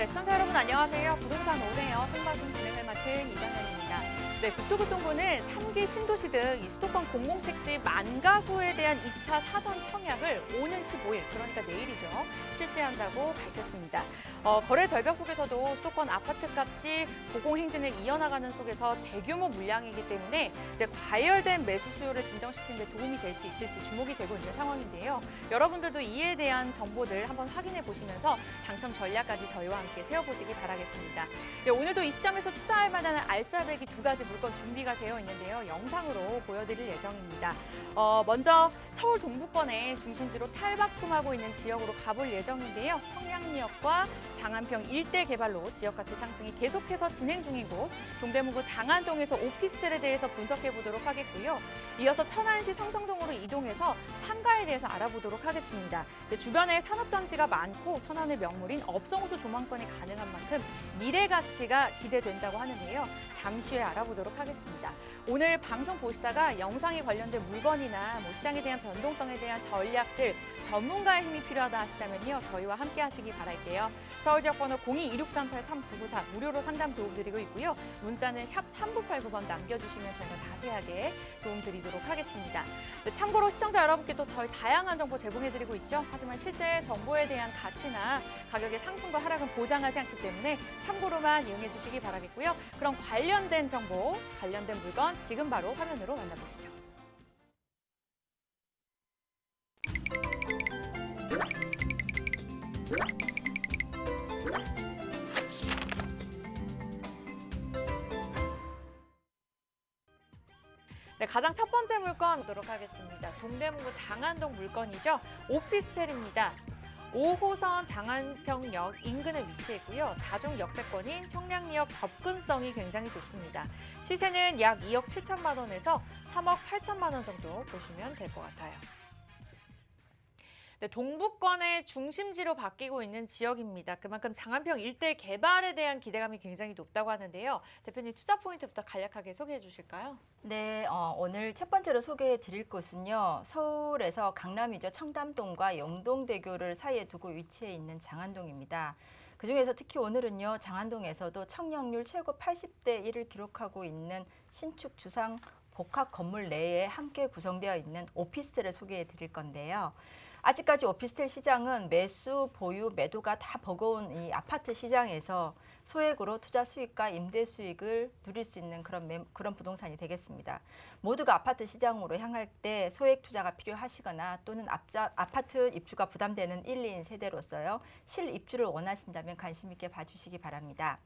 네, 시청자 여러분 안녕하세요. 부동산 오래요 생방송 진행을 맡은 이정현입니다. 네, 국토교통부는 3기 신도시 등 이 수도권 공공택지 만 가구에 대한 2차 사전 청약을 오는 15일, 그러니까 내일이죠, 실시한다고 밝혔습니다. 거래 절벽 속에서도 수도권 아파트 값이 고공행진을 이어나가는 속에서 대규모 물량이기 때문에 이제 과열된 매수 수요를 진정시키는 데 도움이 될 수 있을지 주목이 되고 있는 상황인데요. 여러분들도 이에 대한 정보들 한번 확인해 보시면서 당첨 전략까지 저희와 함께 세워보시기 바라겠습니다. 네, 오늘도 이 시점에서 투자할 만한 알짜배기 두 가지 물건 준비가 되어 있는데요. 영상으로 보여드릴 예정입니다. 먼저 서울 동부권의 중심지로 탈바꿈하고 있는 지역으로 가볼 예정인데요. 청량리역과 장안평 일대 개발로 지역 가치 상승이 계속해서 진행 중이고, 동대문구 장안동에서 오피스텔에 대해서 분석해 보도록 하겠고요. 이어서 천안시 성성동으로 이동해서 상가에 대해서 알아보도록 하겠습니다. 주변에 산업단지가 많고 천안의 명물인 업성호수 조망권이 가능한 만큼 미래 가치가 기대된다고 하는데요. 잠시 후에 알아보도록 하겠습니다. 오늘 방송 보시다가 영상에 관련된 물건이나 시장에 대한 변동성에 대한 전략들, 전문가의 힘이 필요하다 하시다면요, 저희와 함께 하시기 바랄게요. 서울 지역번호 02-2638-3994 무료로 상담 도움드리고 있고요. 문자는 샵 3989번 남겨주시면 저희가 자세하게 도움드리도록 하겠습니다. 참고로 시청자 여러분께 또 저희 다양한 정보 제공해드리고 있죠. 하지만 실제 정보에 대한 가치나 가격의 상승과 하락은 보장하지 않기 때문에 참고로만 이용해 주시기 바라겠고요. 그럼 관련된 정보, 관련된 물건 지금 바로 화면으로 만나보시죠. 네, 가장 첫 번째 물건 보도록 하겠습니다. 동대문구 장안동 물건이죠. 오피스텔입니다. 5호선 장안평역 인근에 위치해 있고요. 다중 역세권인 청량리역 접근성이 굉장히 좋습니다. 시세는 약 2억 7천만 원에서 3억 8천만 원 정도 보시면 될 것 같아요. 네, 동부권의 중심지로 바뀌고 있는 지역입니다. 그만큼 장안평 일대 개발에 대한 기대감이 굉장히 높다고 하는데요. 대표님, 투자 포인트부터 간략하게 소개해 주실까요? 네, 오늘 첫 번째로 소개해 드릴 곳은요. 서울에서 강남이죠. 청담동과 영동대교를 사이에 두고 위치해 있는 장안동입니다. 그중에서 특히 오늘은요. 장안동에서도 청약률 최고 80대 1을 기록하고 있는 신축 주상 복합 건물 내에 함께 구성되어 있는 오피스텔을 소개해 드릴 건데요. 아직까지 오피스텔 시장은 매수, 보유, 매도가 다 버거운 이 아파트 시장에서 소액으로 투자 수익과 임대 수익을 누릴 수 있는 그런 부동산이 되겠습니다. 모두가 아파트 시장으로 향할 때 소액 투자가 필요하시거나 또는 아파트 입주가 부담되는 1, 2인 세대로서요. 실입주를 원하신다면 관심 있게 봐주시기 바랍니다.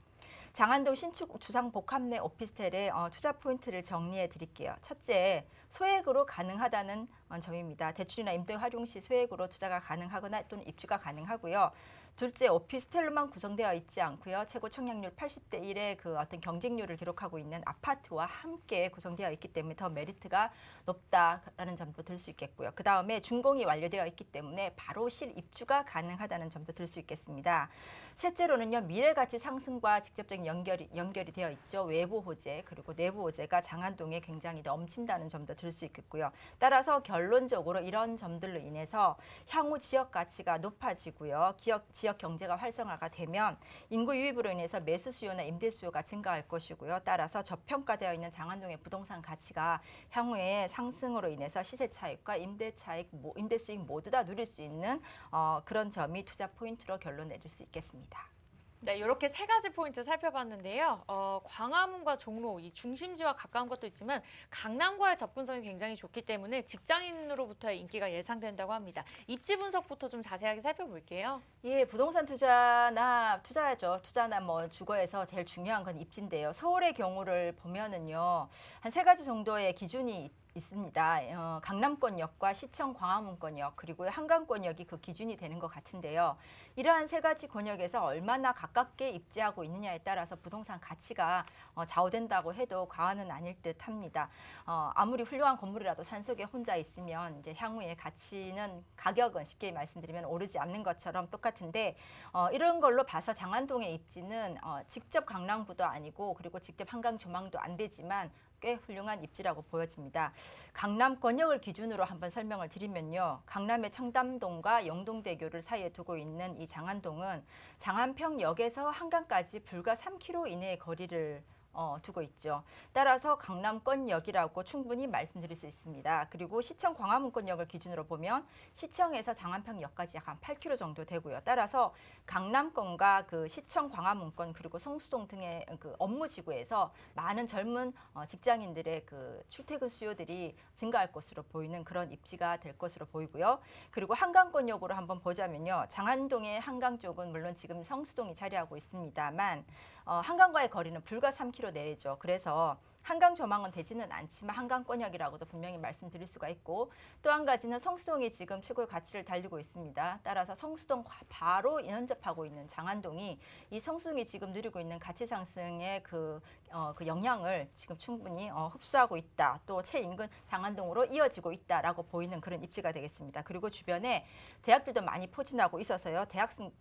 장안동 신축 주상 복합 내 오피스텔의 투자 포인트를 정리해 드릴게요. 첫째, 소액으로 가능하다는 점입니다. 대출이나 임대 활용 시 소액으로 투자가 가능하거나 또는 입주가 가능하고요. 둘째, 오피스텔로만 구성되어 있지 않고요. 최고 청약률 80대 1의 그 어떤 경쟁률을 기록하고 있는 아파트와 함께 구성되어 있기 때문에 더 메리트가 높다라는 점도 들 수 있겠고요. 그 다음에 준공이 완료되어 있기 때문에 바로 실입주가 가능하다는 점도 들 수 있겠습니다. 셋째로는요, 미래가치 상승과 직접적인 연결이 되어 있죠. 외부 호재 그리고 내부 호재가 장안동에 굉장히 넘친다는 점도 들 수 있겠고요. 따라서 결론적으로 이런 점들로 인해서 향후 지역 가치가 높아지고요. 지역 경제가 활성화가 되면 인구 유입으로 인해서 매수 수요나 임대 수요가 증가할 것이고요. 따라서 저평가되어 있는 장안동의 부동산 가치가 향후에 상승으로 인해서 시세 차익과 임대 수익 모두 다 누릴 수 있는 그런 점이 투자 포인트로 결론 내릴 수 있겠습니다. 네, 이렇게 세 가지 포인트 살펴봤는데요. 광화문과 종로, 이 중심지와 가까운 것도 있지만 강남과의 접근성이 굉장히 좋기 때문에 직장인으로부터의 인기가 예상된다고 합니다. 입지 분석부터 좀 자세하게 살펴볼게요. 예, 부동산 투자나 주거에서 제일 중요한 건 입지인데요. 서울의 경우를 보면은요, 한 세 가지 정도의 기준이 있습니다. 강남권역과 시청 광화문권역 그리고 한강권역이 그 기준이 되는 것 같은데요. 이러한 세 가지 권역에서 얼마나 가깝게 입지하고 있느냐에 따라서 부동산 가치가 좌우된다고 해도 과언은 아닐 듯합니다. 아무리 훌륭한 건물이라도 산속에 혼자 있으면 이제 향후의 가격은 쉽게 말씀드리면 오르지 않는 것처럼 똑같은데, 이런 걸로 봐서 장안동의 입지는 직접 강남구도 아니고 그리고 직접 한강 조망도 안 되지만 꽤 훌륭한 입지라고 보여집니다. 강남권역을 기준으로 한번 설명을 드리면요. 강남의 청담동과 영동대교를 사이에 두고 있는 이 장안동은 장안평역에서 한강까지 불과 3km 이내의 거리를 두고 있죠. 따라서 강남권역이라고 충분히 말씀드릴 수 있습니다. 그리고 시청 광화문권역을 기준으로 보면 시청에서 장안평역까지 약 한 8km 정도 되고요. 따라서 강남권과 그 시청 광화문권 그리고 성수동 등의 그 업무지구에서 많은 젊은 직장인들의 그 출퇴근 수요들이 증가할 것으로 보이는 그런 입지가 될 것으로 보이고요. 그리고 한강권역으로 한번 보자면요. 장안동의 한강 쪽은 물론 지금 성수동이 자리하고 있습니다만 한강과의 거리는 불과 3km 내외죠. 그래서 한강 조망은 되지는 않지만 한강권역이라고도 분명히 말씀드릴 수가 있고 또 한 가지는 성수동이 지금 최고의 가치를 달리고 있습니다. 따라서 성수동과 바로 인접하고 있는 장안동이 이 성수동이 지금 누리고 있는 가치 상승의 그 영향을 지금 충분히 흡수하고 있다. 또 최인근 장안동으로 이어지고 있다라고 보이는 그런 입지가 되겠습니다. 그리고 주변에 대학들도 많이 포진하고 있어서요.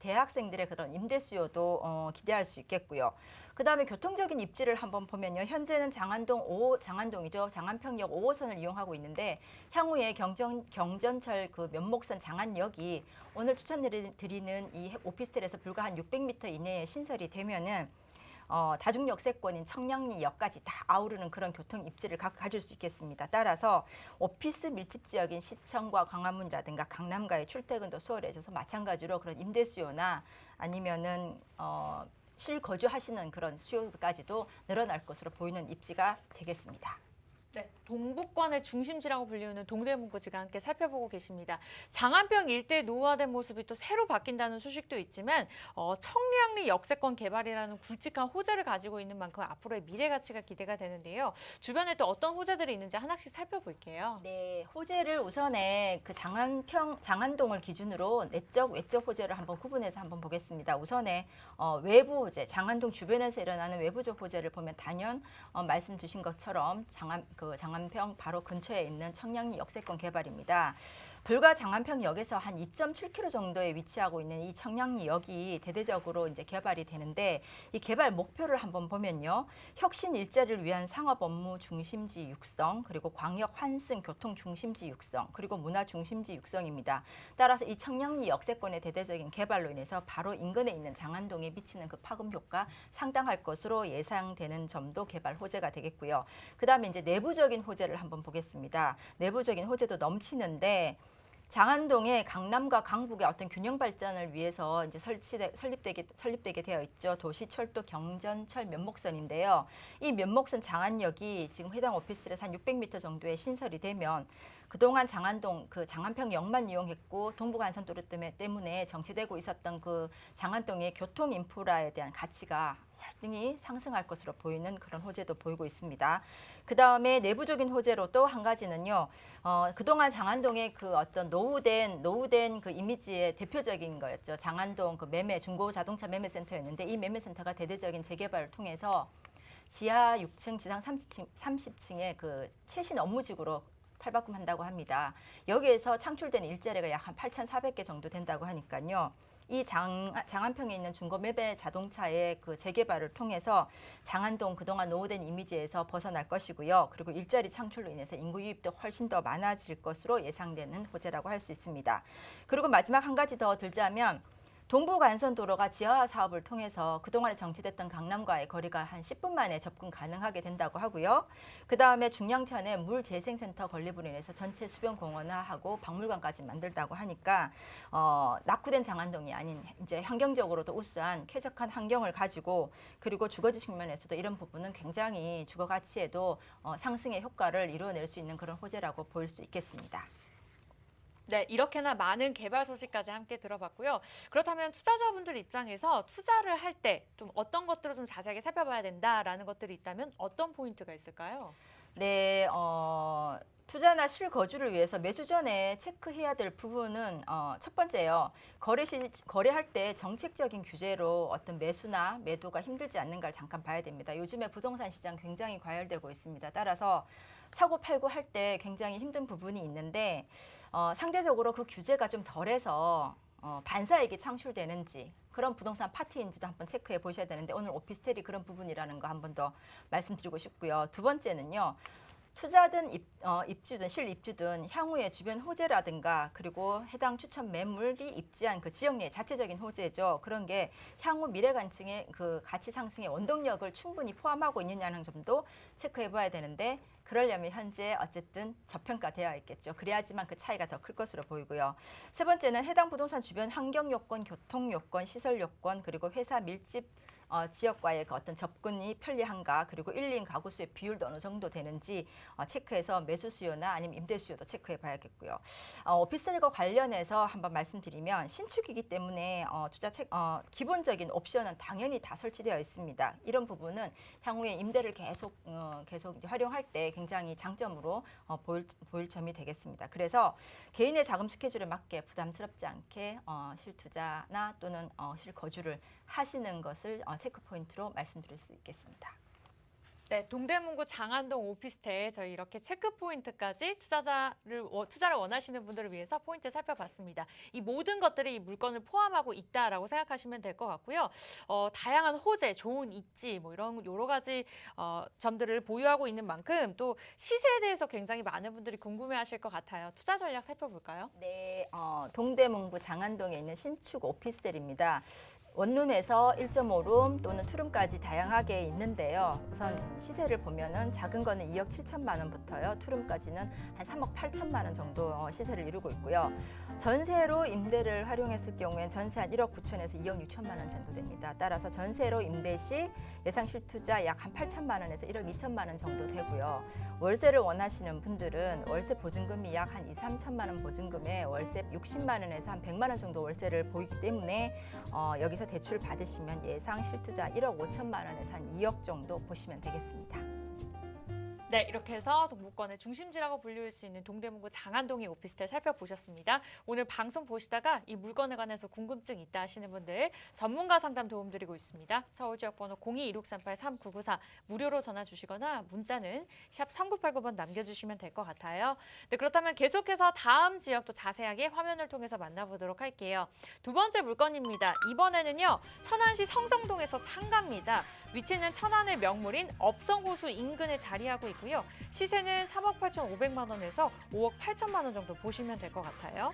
대학생들의 그런 임대 수요도 기대할 수 있겠고요. 그다음에 교통적인 입지를 한번 보면요. 현재는 장안동이죠. 장안평역 5호선을 이용하고 있는데 향후에 경전철 그 면목선 장안역이 오늘 추천드리는 이 오피스텔에서 불과 한 600m 이내에 신설이 되면은 다중역세권인 청량리역까지 다 아우르는 그런 교통 입지를 가질 수 있겠습니다. 따라서 오피스 밀집 지역인 시청과 광화문이라든가 강남가의 출퇴근도 수월해져서 마찬가지로 그런 임대 수요나 아니면은 실거주하시는 그런 수요까지도 늘어날 것으로 보이는 입지가 되겠습니다. 네, 동북권의 중심지라고 불리우는 동대문구 지금 함께 살펴보고 계십니다. 장안평 일대 노후화된 모습이 또 새로 바뀐다는 소식도 있지만 청량리 역세권 개발이라는 굵직한 호재를 가지고 있는 만큼 앞으로의 미래 가치가 기대가 되는데요. 주변에 또 어떤 호재들이 있는지 하나씩 살펴볼게요. 네, 호재를 우선에 그 장안동을 기준으로 내적, 외적 호재를 한번 구분해서 한번 보겠습니다. 우선에 외부 호재, 장안동 주변에서 일어나는 외부적 호재를 보면 단연 말씀 주신 것처럼 장안평 바로 근처에 있는 청량리 역세권 개발입니다. 불과 장안평역에서 한 2.7km 정도에 위치하고 있는 이 청량리역이 대대적으로 이제 개발이 되는데 이 개발 목표를 한번 보면요. 혁신 일자리를 위한 상업 업무 중심지 육성, 그리고 광역 환승 교통 중심지 육성, 그리고 문화 중심지 육성입니다. 따라서 이 청량리 역세권의 대대적인 개발로 인해서 바로 인근에 있는 장안동에 미치는 그 파급 효과 상당할 것으로 예상되는 점도 개발 호재가 되겠고요. 그다음에 이제 내부적인 호재를 한번 보겠습니다. 내부적인 호재도 넘치는데 장안동에 강남과 강북의 어떤 균형 발전을 위해서 이제 설립되게 되어 있죠. 도시철도 경전철 면목선인데요. 이 면목선 장안역이 지금 해당 오피스텔에서 한 600m 정도에 신설이 되면 그동안 장안평역만 이용했고 동부간선도로 때문에 정체되고 있었던 그 장안동의 교통 인프라에 대한 가치가 활등이 상승할 것으로 보이는 그런 호재도 보이고 있습니다. 그 다음에 내부적인 호재로 또 한 가지는요. 그동안 장안동의 그 어떤 노후된 그 이미지의 대표적인 거였죠. 장안동 그 중고 자동차 매매센터였는데 이 매매센터가 대대적인 재개발을 통해서 지하 6층, 지상 30층의 그 최신 업무지구로 탈바꿈한다고 합니다. 여기에서 창출된 일자리가 약 한 8,400개 정도 된다고 하니까요. 이 장안평에 있는 중고 매매 자동차의 그 재개발을 통해서 장안동 그동안 노후된 이미지에서 벗어날 것이고요. 그리고 일자리 창출로 인해서 인구 유입도 훨씬 더 많아질 것으로 예상되는 호재라고 할 수 있습니다. 그리고 마지막 한 가지 더 들자면 동부간선도로가 지하화 사업을 통해서 그동안에 정체됐던 강남과의 거리가 한 10분 만에 접근 가능하게 된다고 하고요. 그다음에 중량천에 물재생센터 건립으로 인해서 전체 수변공원화하고 박물관까지 만들다고 하니까 낙후된 장안동이 아닌 이제 환경적으로도 우수한 쾌적한 환경을 가지고 그리고 주거지 측면에서도 이런 부분은 굉장히 주거 가치에도 상승의 효과를 이루어낼 수 있는 그런 호재라고 보일 수 있겠습니다. 네, 이렇게나 많은 개발 소식까지 함께 들어봤고요. 그렇다면 투자자분들 입장에서 투자를 할 때 좀 어떤 것들을 좀 자세하게 살펴봐야 된다라는 것들이 있다면 어떤 포인트가 있을까요? 네, 투자나 실거주를 위해서 매수 전에 체크해야 될 부분은 첫 번째요. 거래할 때 정책적인 규제로 어떤 매수나 매도가 힘들지 않는가를 잠깐 봐야 됩니다. 요즘에 부동산 시장 굉장히 과열되고 있습니다. 따라서 사고 팔고 할 때 굉장히 힘든 부분이 있는데 상대적으로 그 규제가 좀 덜해서 반사이익이 창출되는지 그런 부동산 파트인지도 한번 체크해 보셔야 되는데 오늘 오피스텔이 그런 부분이라는 거 한 번 더 말씀드리고 싶고요. 두 번째는요. 투자든 입주든 실입주든 향후에 주변 호재라든가 그리고 해당 추천 매물이 입지한 그 지역 내 자체적인 호재죠. 그런 게 향후 미래 간증의 그 가치 상승의 원동력을 충분히 포함하고 있느냐는 점도 체크해 봐야 되는데 그러려면 현재 어쨌든 저평가되어 있겠죠. 그래야지만 그 차이가 더 클 것으로 보이고요. 세 번째는 해당 부동산 주변 환경 요건, 교통 요건, 시설 요건 그리고 회사 밀집 지역과의 그 어떤 접근이 편리한가 그리고 1인 가구 수의 비율도 어느 정도 되는지 체크해서 매수 수요나 아니면 임대 수요도 체크해 봐야겠고요. 오피스텔과 관련해서 한번 말씀드리면 신축이기 때문에 기본적인 옵션은 당연히 다 설치되어 있습니다. 이런 부분은 향후에 임대를 계속 이제 활용할 때 굉장히 장점으로 보일 점이 되겠습니다. 그래서 개인의 자금 스케줄에 맞게 부담스럽지 않게 실투자나 또는 실거주를 하시는 것을 체크 포인트로 말씀드릴 수 있겠습니다. 네, 동대문구 장안동 오피스텔 저희 이렇게 체크 포인트까지 투자를 원하시는 분들을 위해서 포인트 살펴봤습니다. 이 모든 것들이 이 물건을 포함하고 있다라고 생각하시면 될 것 같고요. 다양한 호재, 좋은 입지 뭐 이런 여러 가지 점들을 보유하고 있는 만큼 또 시세에 대해서 굉장히 많은 분들이 궁금해하실 것 같아요. 투자 전략 살펴볼까요? 네, 동대문구 장안동에 있는 신축 오피스텔입니다. 원룸에서 1.5룸 또는 투룸까지 다양하게 있는데요. 우선 시세를 보면은 작은 거는 2억 7천만 원부터요. 투룸까지는 한 3억 8천만 원 정도 시세를 이루고 있고요. 전세로 임대를 활용했을 경우엔 전세 한 1억 9천에서 2억 6천만 원 정도 됩니다. 따라서 전세로 임대 시 예상 실투자 약 한 8천만 원에서 1억 2천만 원 정도 되고요. 월세를 원하시는 분들은 월세 보증금이 약 한 2, 3천만 원 보증금에 월세 60만 원에서 한 100만 원 정도 월세를 보이기 때문에 여기서 대출 받으시면 예상 실투자 1억 5천만 원에서 한 2억 정도 보시면 되겠습니다. 네, 이렇게 해서 동부권의 중심지라고 불릴 수 있는 동대문구 장안동의 오피스텔 살펴보셨습니다. 오늘 방송 보시다가 이 물건에 관해서 궁금증 있다 하시는 분들 전문가 상담 도움드리고 있습니다. 서울지역번호 02-2638-3994 무료로 전화 주시거나 문자는 샵 3989번 남겨주시면 될 것 같아요. 네, 그렇다면 계속해서 다음 지역도 자세하게 화면을 통해서 만나보도록 할게요. 두 번째 물건입니다. 이번에는요, 천안시 성성동에서 상가입니다. 위치는 천안의 명물인 업성호수 인근에 자리하고 있고요. 시세는 3억 8,500만 원에서 5억 8천만 원 정도 보시면 될 것 같아요.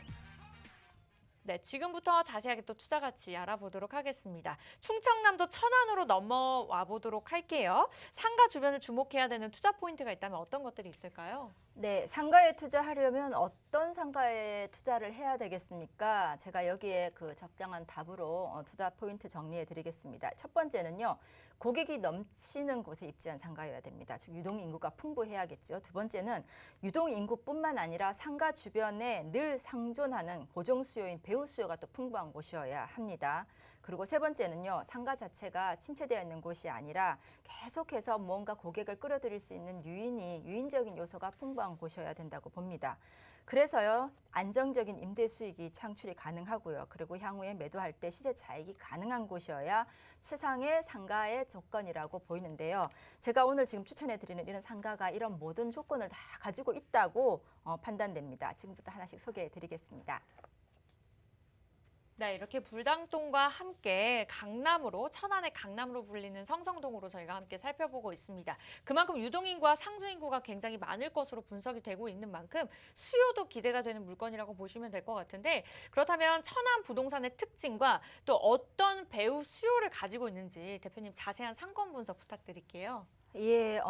네, 지금부터 자세하게 또 투자 가치 알아보도록 하겠습니다. 충청남도 천안으로 넘어와 보도록 할게요. 상가 주변을 주목해야 되는 투자 포인트가 있다면 어떤 것들이 있을까요? 네, 상가에 투자하려면 어떤 상가에 투자를 해야 되겠습니까? 제가 여기에 그 적당한 답으로 투자 포인트 정리해 드리겠습니다. 첫 번째는요, 고객이 넘치는 곳에 입지한 상가여야 됩니다. 즉 유동 인구가 풍부해야겠죠. 두 번째는 유동 인구뿐만 아니라 상가 주변에 늘 상존하는 고정 수요인 배우 수요가 또 풍부한 곳이어야 합니다. 그리고 세 번째는요, 상가 자체가 침체되어 있는 곳이 아니라 계속해서 무언가 고객을 끌어들일 수 있는 유인적인 요소가 풍부한 곳이어야 된다고 봅니다. 그래서요, 안정적인 임대 수익이 창출이 가능하고요. 그리고 향후에 매도할 때 시세 차익이 가능한 곳이어야 최상의 상가의 조건이라고 보이는데요. 제가 오늘 지금 추천해 드리는 이런 상가가 이런 모든 조건을 다 가지고 있다고 판단됩니다. 지금부터 하나씩 소개해 드리겠습니다. 네, 이렇게 불당동과 함께 강남으로, 천안의 강남으로 불리는 성성동으로 저희가 함께 살펴보고 있습니다. 그만큼 유동인구와 상주인구가 굉장히 많을 것으로 분석이 되고 있는 만큼 수요도 기대가 되는 물건이라고 보시면 될 것 같은데, 그렇다면 천안 부동산의 특징과 또 어떤 배우 수요를 가지고 있는지 대표님 자세한 상권 분석 부탁드릴게요. 예,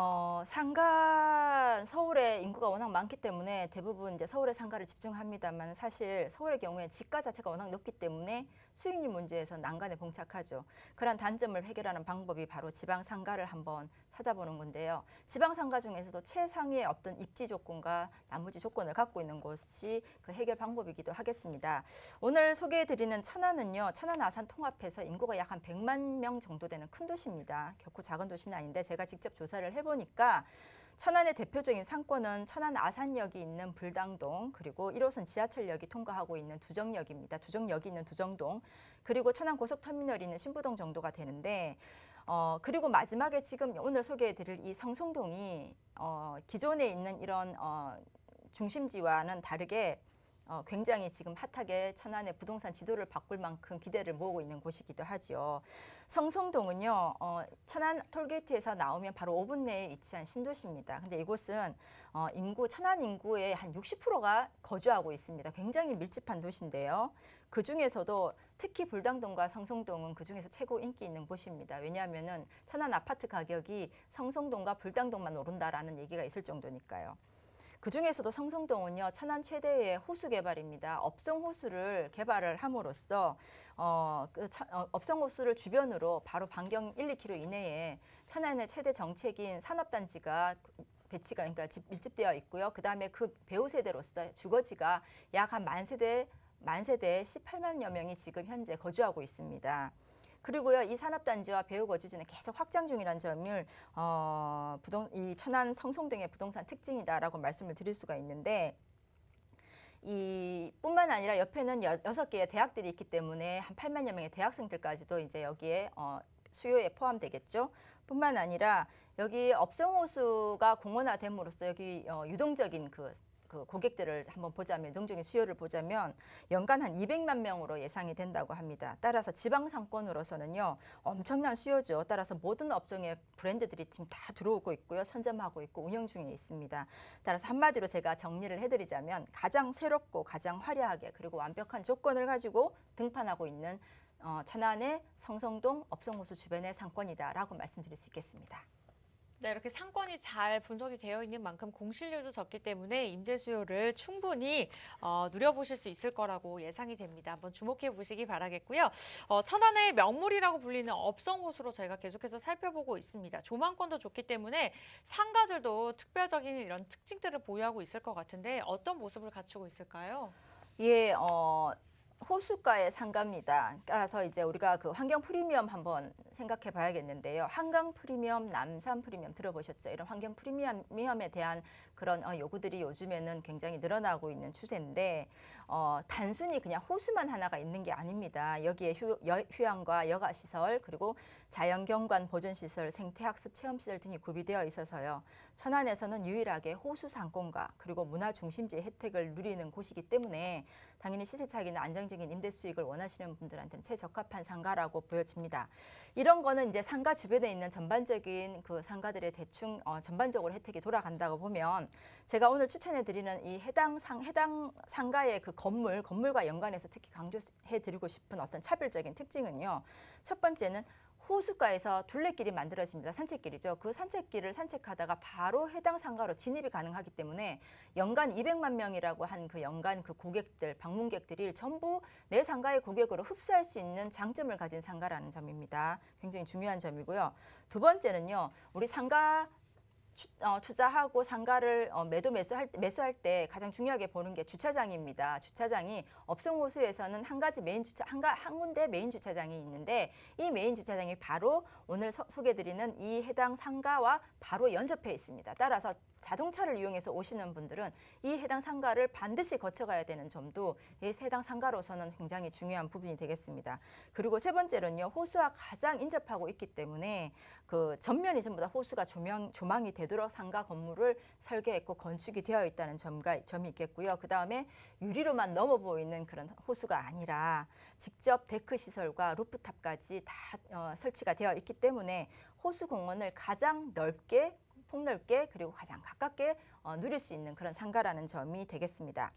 서울의 인구가 워낙 많기 때문에 대부분 이제 서울의 상가를 집중합니다만 사실 서울의 경우에 지가 자체가 워낙 높기 때문에 수익률 문제에서 난간에 봉착하죠. 그런 단점을 해결하는 방법이 바로 지방 상가를 한번 찾아보는 건데요. 지방 상가 중에서도 최상위의 어떤 입지 조건과 나머지 조건을 갖고 있는 곳이 그 해결 방법이기도 하겠습니다. 오늘 소개해드리는 천안은요, 천안 아산 통합해서 인구가 약 한 100만 명 정도 되는 큰 도시입니다. 결코 작은 도시는 아닌데 제가 직접 조사를 해보니까 천안의 대표적인 상권은 천안 아산역이 있는 불당동, 그리고 1호선 지하철역이 통과하고 있는 두정역입니다. 두정역이 있는 두정동, 그리고 천안 고속터미널이 있는 신부동 정도가 되는데 그리고 마지막에 지금 오늘 소개해드릴 이 성성동이 기존에 있는 이런 중심지와는 다르게 굉장히 지금 핫하게 천안의 부동산 지도를 바꿀 만큼 기대를 모으고 있는 곳이기도 하죠. 성송동은요, 천안 톨게이트에서 나오면 바로 5분 내에 위치한 신도시입니다. 근데 이곳은 천안 인구의 한 60%가 거주하고 있습니다. 굉장히 밀집한 도시인데요. 그 중에서도 특히 불당동과 성송동은 그 중에서 최고 인기 있는 곳입니다. 왜냐하면은 천안 아파트 가격이 성송동과 불당동만 오른다라는 얘기가 있을 정도니까요. 그 중에서도 성송동은요, 천안 최대의 호수 개발입니다. 업성 호수를 개발을 함으로써 업성 호수를 주변으로 바로 반경 1, 2km 이내에 천안의 최대 정책인 산업단지가 배치가 그러니까 밀집되어 있고요. 그 다음에 그 배후 세대로서 주거지가 약 한 만 세대 18만여 명이 지금 현재 거주하고 있습니다. 그리고요, 이 산업단지와 배후 거주지는 계속 확장 중이라는 점을 이 천안 성송동의 부동산 특징이다라고 말씀을 드릴 수가 있는데, 이 뿐만 아니라 옆에는 6개의 대학들이 있기 때문에 한 8만여 명의 대학생들까지도 이제 여기에 수요에 포함되겠죠. 뿐만 아니라 여기 업성호수가 공원화됨으로써 여기 유동적인 그 고객들을 한번 보자면, 유동적인 수요를 보자면 연간 한 200만 명으로 예상이 된다고 합니다. 따라서 지방 상권으로서는요, 엄청난 수요죠. 따라서 모든 업종의 브랜드들이 지금 다 들어오고 있고요, 선점하고 있고 운영 중에 있습니다. 따라서 한마디로 제가 정리를 해드리자면 가장 새롭고 가장 화려하게 그리고 완벽한 조건을 가지고 등판하고 있는 천안의 성송동 업성호수 주변의 상권이다라고 말씀드릴 수 있겠습니다. 네, 이렇게 상권이 잘 분석이 되어 있는 만큼 공실률도 적기 때문에 임대 수요를 충분히 누려보실 수 있을 거라고 예상이 됩니다. 한번 주목해 보시기 바라겠고요. 천안의 명물이라고 불리는 업성호수로 저희가 계속해서 살펴보고 있습니다. 조망권도 좋기 때문에 상가들도 특별적인 이런 특징들을 보유하고 있을 것 같은데 어떤 모습을 갖추고 있을까요? 예, 호수가의 상가입니다. 따라서 이제 우리가 그 환경 프리미엄 한번 생각해 봐야겠는데요. 한강 프리미엄, 남산 프리미엄 들어보셨죠? 이런 환경 프리미엄에 대한 그런 요구들이 요즘에는 굉장히 늘어나고 있는 추세인데, 단순히 그냥 호수만 하나가 있는 게 아닙니다. 여기에 휴양과 여가시설, 그리고 자연경관 보존시설, 생태학습 체험시설 등이 구비되어 있어서요. 천안에서는 유일하게 호수 상권과 그리고 문화중심지의 혜택을 누리는 곳이기 때문에 당연히 시세 차익이나 안정적인 임대 수익을 원하시는 분들한테는 최적합한 상가라고 보여집니다. 이런 거는 이제 상가 주변에 있는 전반적인 그 상가들의 대충 전반적으로 혜택이 돌아간다고 보면, 제가 오늘 추천해드리는 이 해당 상가의 그 건물과 연관해서 특히 강조해드리고 싶은 어떤 차별적인 특징은요. 첫 번째는 호수가에서 둘레길이 만들어집니다. 산책길이죠. 그 산책길을 산책하다가 바로 해당 상가로 진입이 가능하기 때문에 연간 200만 명이라고 한 그 연간 그 고객들, 방문객들이 전부 내 상가의 고객으로 흡수할 수 있는 장점을 가진 상가라는 점입니다. 굉장히 중요한 점이고요. 두 번째는요, 우리 상가 투자하고 상가를 매수할 때 가장 중요하게 보는 게 주차장입니다. 주차장이 업성호수에서는 한 군데 메인 주차장이 있는데, 이 메인 주차장이 바로 오늘 소개해드리는 이 해당 상가와 바로 연접해 있습니다. 따라서 자동차를 이용해서 오시는 분들은 이 해당 상가를 반드시 거쳐가야 되는 점도 이 해당 상가로서는 굉장히 중요한 부분이 되겠습니다. 그리고 세 번째로는요, 호수와 가장 인접하고 있기 때문에 그 전면이 전부 다 호수가 조망이 되도록 상가 건물을 설계했고 건축이 되어 있다는 점이 있겠고요. 그 다음에 유리로만 넘어 보이는 그런 호수가 아니라 직접 데크 시설과 루프탑까지 다 설치가 되어 있기 때문에 호수 공원을 가장 넓게, 폭넓게, 그리고 가장 가깝게 누릴 수 있는 그런 상가라는 점이 되겠습니다.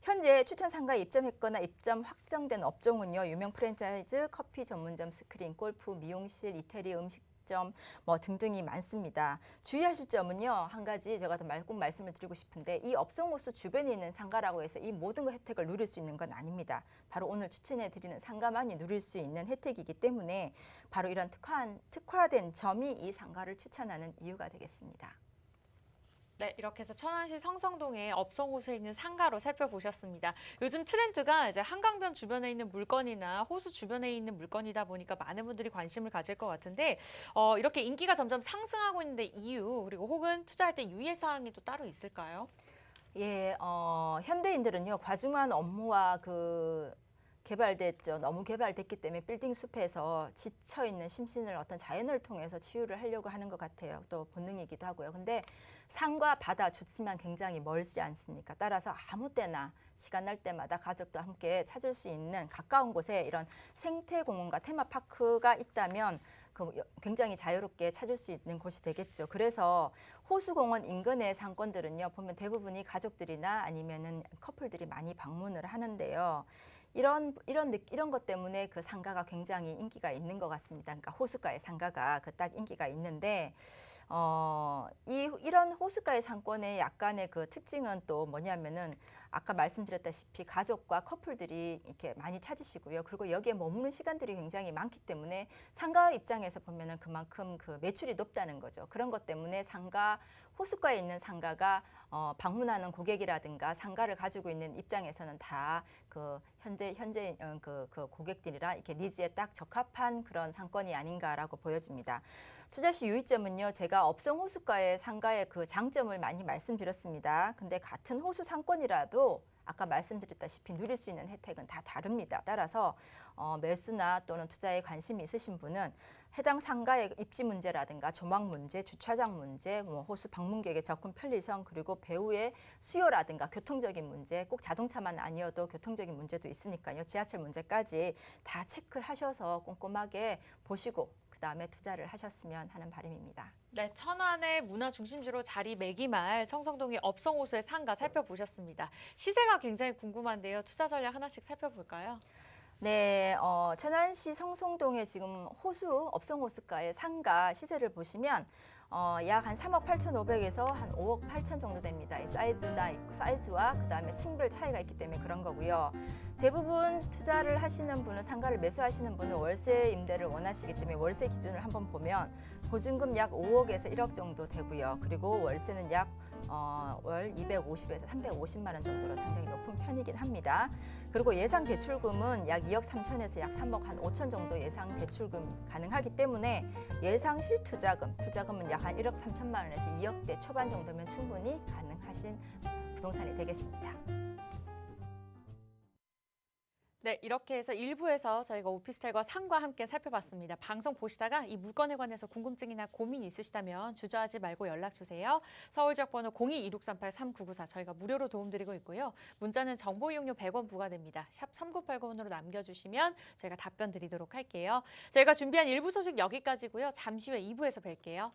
현재 추천 상가에 입점했거나 입점 확정된 업종은요, 유명 프랜차이즈, 커피 전문점, 스크린, 골프, 미용실, 이태리, 음식점 뭐 등등이 많습니다. 주의하실 점은요, 한 가지 제가 더 꼭 말씀을 드리고 싶은데, 이 업성호수 주변에 있는 상가라고 해서 이 모든 혜택을 누릴 수 있는 건 아닙니다. 바로 오늘 추천해 드리는 상가만이 누릴 수 있는 혜택이기 때문에 바로 이런 특화된 점이 이 상가를 추천하는 이유가 되겠습니다. 네, 이렇게 해서 천안시 성성동의 업성호수에 있는 상가로 살펴보셨습니다. 요즘 트렌드가 이제 한강변 주변에 있는 물건이나 호수 주변에 있는 물건이다 보니까 많은 분들이 관심을 가질 것 같은데, 이렇게 인기가 점점 상승하고 있는데 이유, 그리고 혹은 투자할 때 유의사항이 또 따로 있을까요? 예, 현대인들은요, 과중한 업무와 그 개발됐죠. 너무 개발됐기 때문에 빌딩 숲에서 지쳐 있는 심신을 어떤 자연을 통해서 치유를 하려고 하는 것 같아요. 또 본능이기도 하고요. 근데 산과 바다 좋지만 굉장히 멀지 않습니까? 따라서 아무 때나 시간 날 때마다 가족도 함께 찾을 수 있는 가까운 곳에 이런 생태공원과 테마파크가 있다면 굉장히 자유롭게 찾을 수 있는 곳이 되겠죠. 그래서 호수공원 인근의 상권들은요, 보면 대부분이 가족들이나 아니면은 커플들이 많이 방문을 하는데요. 이런 것 때문에 그 상가가 굉장히 인기가 있는 것 같습니다. 그러니까 호숫가의 상가가 그 딱 인기가 있는데, 이런 호숫가의 상권의 약간의 그 특징은 또 뭐냐면은 아까 말씀드렸다시피 가족과 커플들이 이렇게 많이 찾으시고요. 그리고 여기에 머무는 시간들이 굉장히 많기 때문에 상가 입장에서 보면은 그만큼 그 매출이 높다는 거죠. 그런 것 때문에 호숫가에 있는 상가가 방문하는 고객이라든가 상가를 가지고 있는 입장에서는 다 그 현재 그 고객들이라 이렇게 니즈에 딱 적합한 그런 상권이 아닌가라고 보여집니다. 투자 시 유의점은요, 제가 업성 호숫가의 상가의 그 장점을 많이 말씀드렸습니다. 근데 같은 호수 상권이라도 아까 말씀드렸다시피 누릴 수 있는 혜택은 다 다릅니다. 따라서 매수나 또는 투자에 관심이 있으신 분은 해당 상가의 입지 문제라든가 조망 문제, 주차장 문제, 호수 방문객의 접근 편리성, 그리고 배후의 수요라든가 교통적인 문제, 꼭 자동차만 아니어도 교통적인 문제도 있으니까요. 지하철 문제까지 다 체크하셔서 꼼꼼하게 보시고 그다음에 투자를 하셨으면 하는 바람입니다. 네, 천안의 문화 중심지로 자리매김할 성성동의 업성호수의 상가 살펴보셨습니다. 시세가 굉장히 궁금한데요. 투자 전략 하나씩 살펴볼까요? 네, 천안시 성송동의 지금 업성호수가의 상가 시세를 보시면 약 한 3억 8,500에서 한 5억 8천 정도 됩니다. 이 사이즈와 그다음에 층별 차이가 있기 때문에 그런 거고요. 대부분 투자를 하시는 분은 상가를 매수하시는 분은 월세 임대를 원하시기 때문에 월세 기준을 한번 보면 보증금 약 5억에서 1억 정도 되고요. 그리고 월세는 약 월 250에서 350만 원 정도로 상당히 높은 편이긴 합니다. 그리고 예상 대출금은 약 2억 3천에서 약 3억 한 5천 정도 예상 대출금 가능하기 때문에 예상 투자금은 약 한 1억 3천만 원에서 2억대 초반 정도면 충분히 가능하신 부동산이 되겠습니다. 네, 이렇게 해서 1부에서 저희가 오피스텔과 상과 함께 살펴봤습니다. 방송 보시다가 이 물건에 관해서 궁금증이나 고민이 있으시다면 주저하지 말고 연락 주세요. 서울 지역 번호 02-2638-3994 저희가 무료로 도움드리고 있고요. 문자는 정보 이용료 100원 부과됩니다. 샵 3980으로 남겨주시면 저희가 답변 드리도록 할게요. 저희가 준비한 1부 소식 여기까지고요. 잠시 후에 2부에서 뵐게요.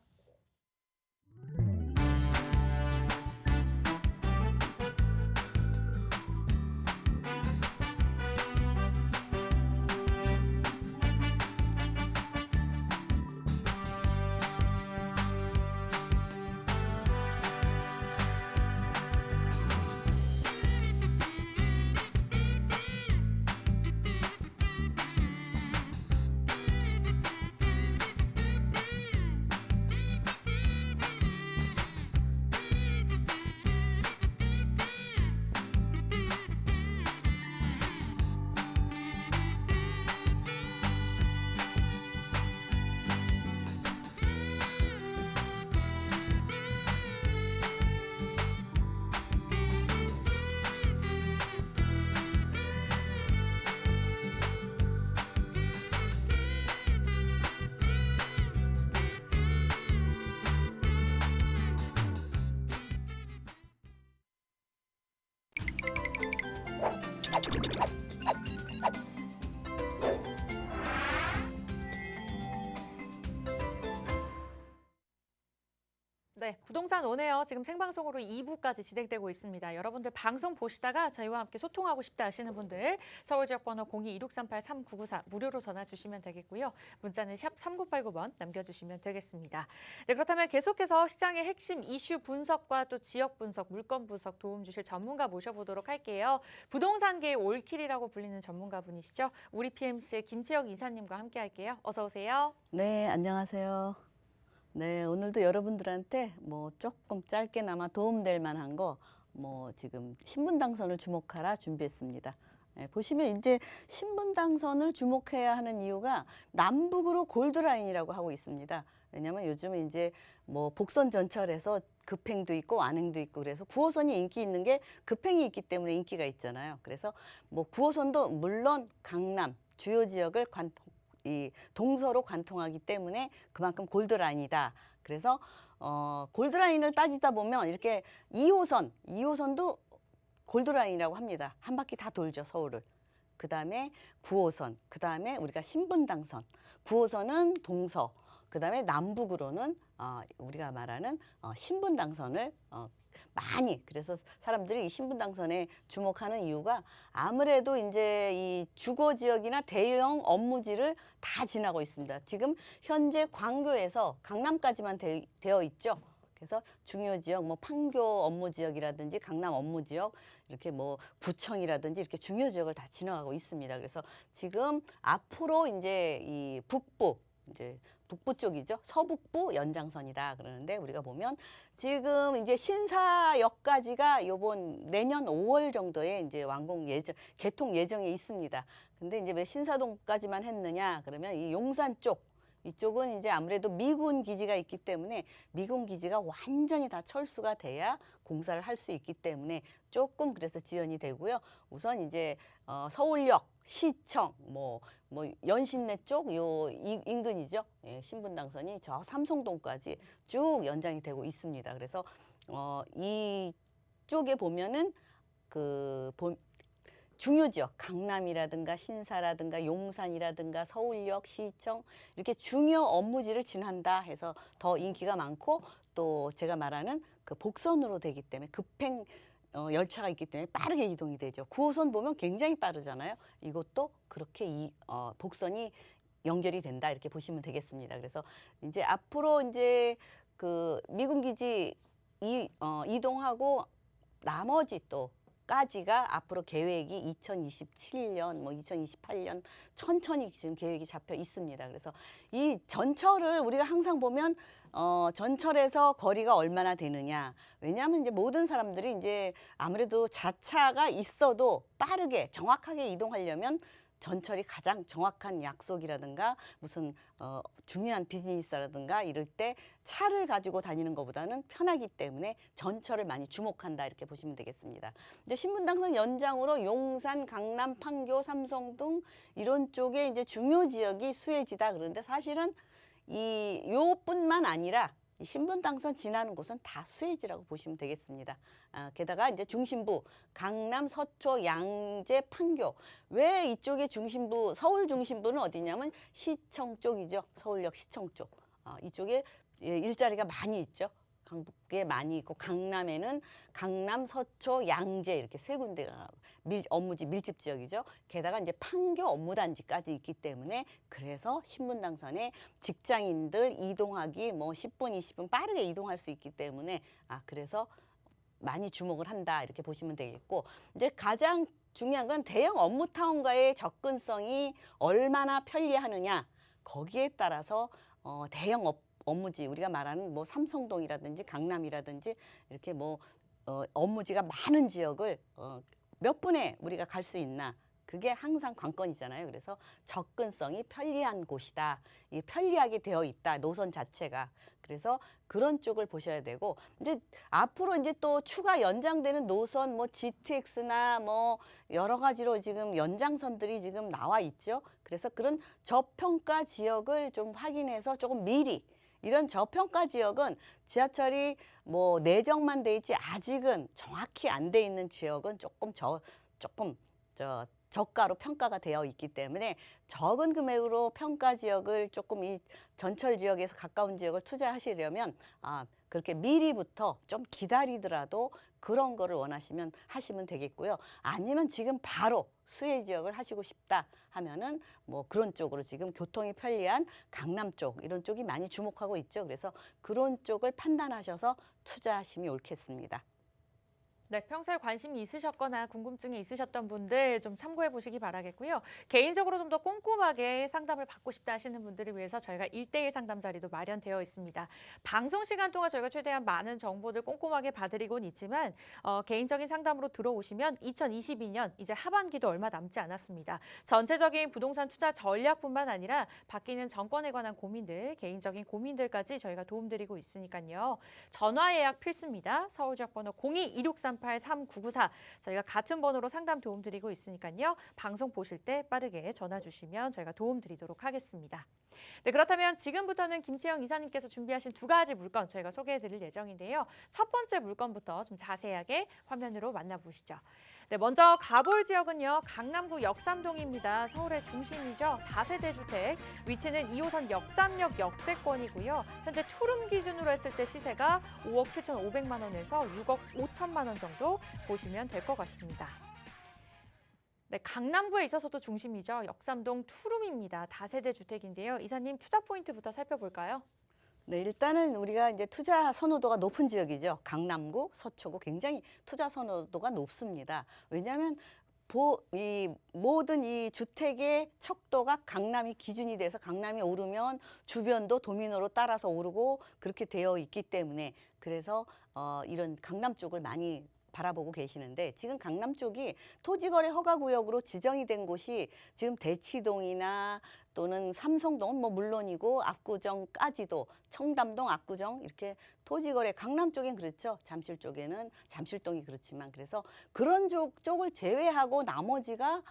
네, 부동산 오네요. 지금 생방송으로 2부까지 진행되고 있습니다. 여러분들 방송 보시다가 저희와 함께 소통하고 싶다 하시는 분들 서울 지역 번호 02-2638-3994 무료로 전화 주시면 되겠고요. 문자는 샵 3989번 남겨주시면 되겠습니다. 네, 그렇다면 계속해서 시장의 핵심 이슈 분석과 또 지역 분석, 물건 분석 도움 주실 전문가 모셔보도록 할게요. 부동산계의 올킬이라고 불리는 전문가분이시죠. 우리 PMC의 김채영 이사님과 함께 할게요. 어서 오세요. 네, 안녕하세요. 네, 오늘도 여러분들한테 조금 짧게나마 도움될 만한 거 지금 신분 당선을 주목하라 준비했습니다. 네, 보시면 이제 신분 당선을 주목해야 하는 이유가 남북으로 골드라인이라고 하고 있습니다. 왜냐하면 요즘은 이제 복선 전철에서 급행도 있고 완행도 있고 그래서 9호선이 인기 있는 게 급행이 있기 때문에 인기가 있잖아요. 그래서 뭐 9호선도 물론 강남 주요 지역을 이 동서로 관통하기 때문에 그만큼 골드라인이다. 그래서 골드라인을 따지다 보면 이렇게 2호선도 골드라인이라고 합니다. 한 바퀴 다 돌죠, 서울을. 그다음에 9호선, 그다음에 우리가 신분당선. 9호선은 동서, 그다음에 남북으로는 우리가 말하는 신분당선을 많이, 그래서 사람들이 이 신분당선에 주목하는 이유가 아무래도 이제 이 주거 지역이나 대형 업무지를 다 지나고 있습니다. 지금 현재 광교에서 강남까지만 되어 있죠. 그래서 중요 지역, 뭐 판교 업무 지역이라든지 강남 업무 지역, 이렇게 뭐 구청이라든지 이렇게 중요 지역을 다 지나가고 있습니다. 그래서 지금 앞으로 이제 이 북부 쪽이죠. 서북부 연장선이다 그러는데 우리가 보면 지금 이제 신사역까지가 요번 내년 5월 정도에 이제 개통 예정에 있습니다. 근데 이제 왜 신사동까지만 했느냐 그러면 이 용산 쪽 이쪽은 이제 아무래도 미군 기지가 있기 때문에 미군 기지가 완전히 다 철수가 돼야 공사를 할 수 있기 때문에 조금 그래서 지연이 되고요. 우선 이제 서울역, 시청, 뭐 연신내 쪽 요 인근이죠. 예, 신분당선이 저 삼성동까지 쭉 연장이 되고 있습니다. 그래서 이쪽에 보면은 중요 지역 강남이라든가 신사라든가 용산이라든가 서울역, 시청 이렇게 중요 업무지를 지난다 해서 더 인기가 많고 또 제가 말하는 그 복선으로 되기 때문에 급행 열차가 있기 때문에 빠르게 이동이 되죠. 9호선 보면 굉장히 빠르잖아요. 이것도 그렇게 복선이 연결이 된다 이렇게 보시면 되겠습니다. 그래서 이제 앞으로 이제 그 미군 기지 이동하고 나머지 또 까지가 앞으로 계획이 2027년, 뭐 2028년 천천히 지금 계획이 잡혀 있습니다. 그래서 이 전철을 우리가 항상 보면 전철에서 거리가 얼마나 되느냐. 왜냐하면 이제 모든 사람들이 이제 아무래도 자차가 있어도 빠르게 정확하게 이동하려면 전철이 가장 정확한 약속이라든가 무슨 중요한 비즈니스라든가 이럴 때 차를 가지고 다니는 것보다는 편하기 때문에 전철을 많이 주목한다 이렇게 보시면 되겠습니다. 이제 신분당선 연장으로 용산, 강남, 판교, 삼성동 이런 쪽에 이제 중요 지역이 수혜지다 그러는데 사실은 요뿐만 아니라 이 신분당선 지나는 곳은 다 수혜지라고 보시면 되겠습니다. 게다가 이제 중심부 강남, 서초, 양재, 판교 왜 이쪽에 서울 중심부는 어디냐면 시청 쪽이죠. 서울역 시청 쪽 이쪽에 일자리가 많이 있죠. 강북에 많이 있고 강남에는 강남, 서초, 양재 이렇게 세 군데가 업무지 밀집 지역이죠. 게다가 이제 판교 업무단지까지 있기 때문에 그래서 신분당선에 직장인들 이동하기 뭐 10분, 20분 빠르게 이동할 수 있기 때문에 그래서 많이 주목을 한다 이렇게 보시면 되겠고 이제 가장 중요한 건 대형 업무타운과의 접근성이 얼마나 편리하느냐 거기에 따라서 대형 업무지 우리가 말하는 뭐 삼성동이라든지 강남이라든지 이렇게 뭐 업무지가 많은 지역을 몇 분에 우리가 갈 수 있나 그게 항상 관건이잖아요. 그래서 접근성이 편리한 곳이다. 이 편리하게 되어 있다. 노선 자체가. 그래서 그런 쪽을 보셔야 되고 이제 앞으로 이제 또 추가 연장되는 노선 뭐 GTX나 뭐 여러 가지로 지금 연장선들이 지금 나와 있죠. 그래서 그런 저평가 지역을 좀 확인해서 조금 미리 이런 저평가 지역은 지하철이 뭐 내정만 돼 있지 아직은 정확히 안 돼 있는 지역은 조금 저가로 평가가 되어 있기 때문에 적은 금액으로 평가 지역을 조금 이 전철 지역에서 가까운 지역을 투자하시려면 그렇게 미리부터 좀 기다리더라도 그런 거를 원하시면 하시면 되겠고요. 아니면 지금 바로 수혜 지역을 하시고 싶다 하면은 뭐 그런 쪽으로 지금 교통이 편리한 강남 쪽 이런 쪽이 많이 주목하고 있죠. 그래서 그런 쪽을 판단하셔서 투자하시면 옳겠습니다. 네, 평소에 관심이 있으셨거나 궁금증이 있으셨던 분들 좀 참고해 보시기 바라겠고요. 개인적으로 좀 더 꼼꼼하게 상담을 받고 싶다 하시는 분들을 위해서 저희가 1대1 상담 자리도 마련되어 있습니다. 방송 시간 동안 저희가 최대한 많은 정보들 꼼꼼하게 봐드리곤 있지만 개인적인 상담으로 들어오시면 2022년 이제 하반기도 얼마 남지 않았습니다. 전체적인 부동산 투자 전략뿐만 아니라 바뀌는 정권에 관한 고민들, 개인적인 고민들까지 저희가 도움드리고 있으니까요. 전화 예약 필수입니다. 서울 지역 번호 02-2638-3994 저희가 같은 번호로 상담 도움드리고 있으니까요. 방송 보실 때 빠르게 전화 주시면 저희가 도움드리도록 하겠습니다. 네, 그렇다면 지금부터는 김채영 이사님께서 준비하신 두 가지 물건 저희가 소개해드릴 예정인데요. 첫 번째 물건부터 좀 자세하게 화면으로 만나보시죠. 네, 먼저 가볼 지역은요. 강남구 역삼동입니다. 서울의 중심이죠. 다세대 주택. 위치는 2호선 역삼역 역세권이고요. 현재 투룸 기준으로 했을 때 시세가 5억 7,500만 원에서 6억 5천만 원 정도 보시면 될 것 같습니다. 네, 강남구에 있어서도 중심이죠. 역삼동 투룸입니다. 다세대 주택인데요. 이사님 투자 포인트부터 살펴볼까요? 네, 일단은 우리가 이제 투자 선호도가 높은 지역이죠. 강남구, 서초구 굉장히 투자 선호도가 높습니다. 왜냐하면 이 모든 이 주택의 척도가 강남이 기준이 돼서 강남이 오르면 주변도 도미노로 따라서 오르고 그렇게 되어 있기 때문에 그래서 이런 강남 쪽을 많이 바라보고 계시는데 지금 강남 쪽이 토지거래 허가구역으로 지정이 된 곳이 지금 대치동이나 또는 삼성동은 뭐 물론이고 압구정까지도 청담동, 압구정 이렇게 토지거래 강남 쪽엔 그렇죠. 잠실 쪽에는 잠실동이 그렇지만 그래서 그런 쪽을 제외하고 나머지가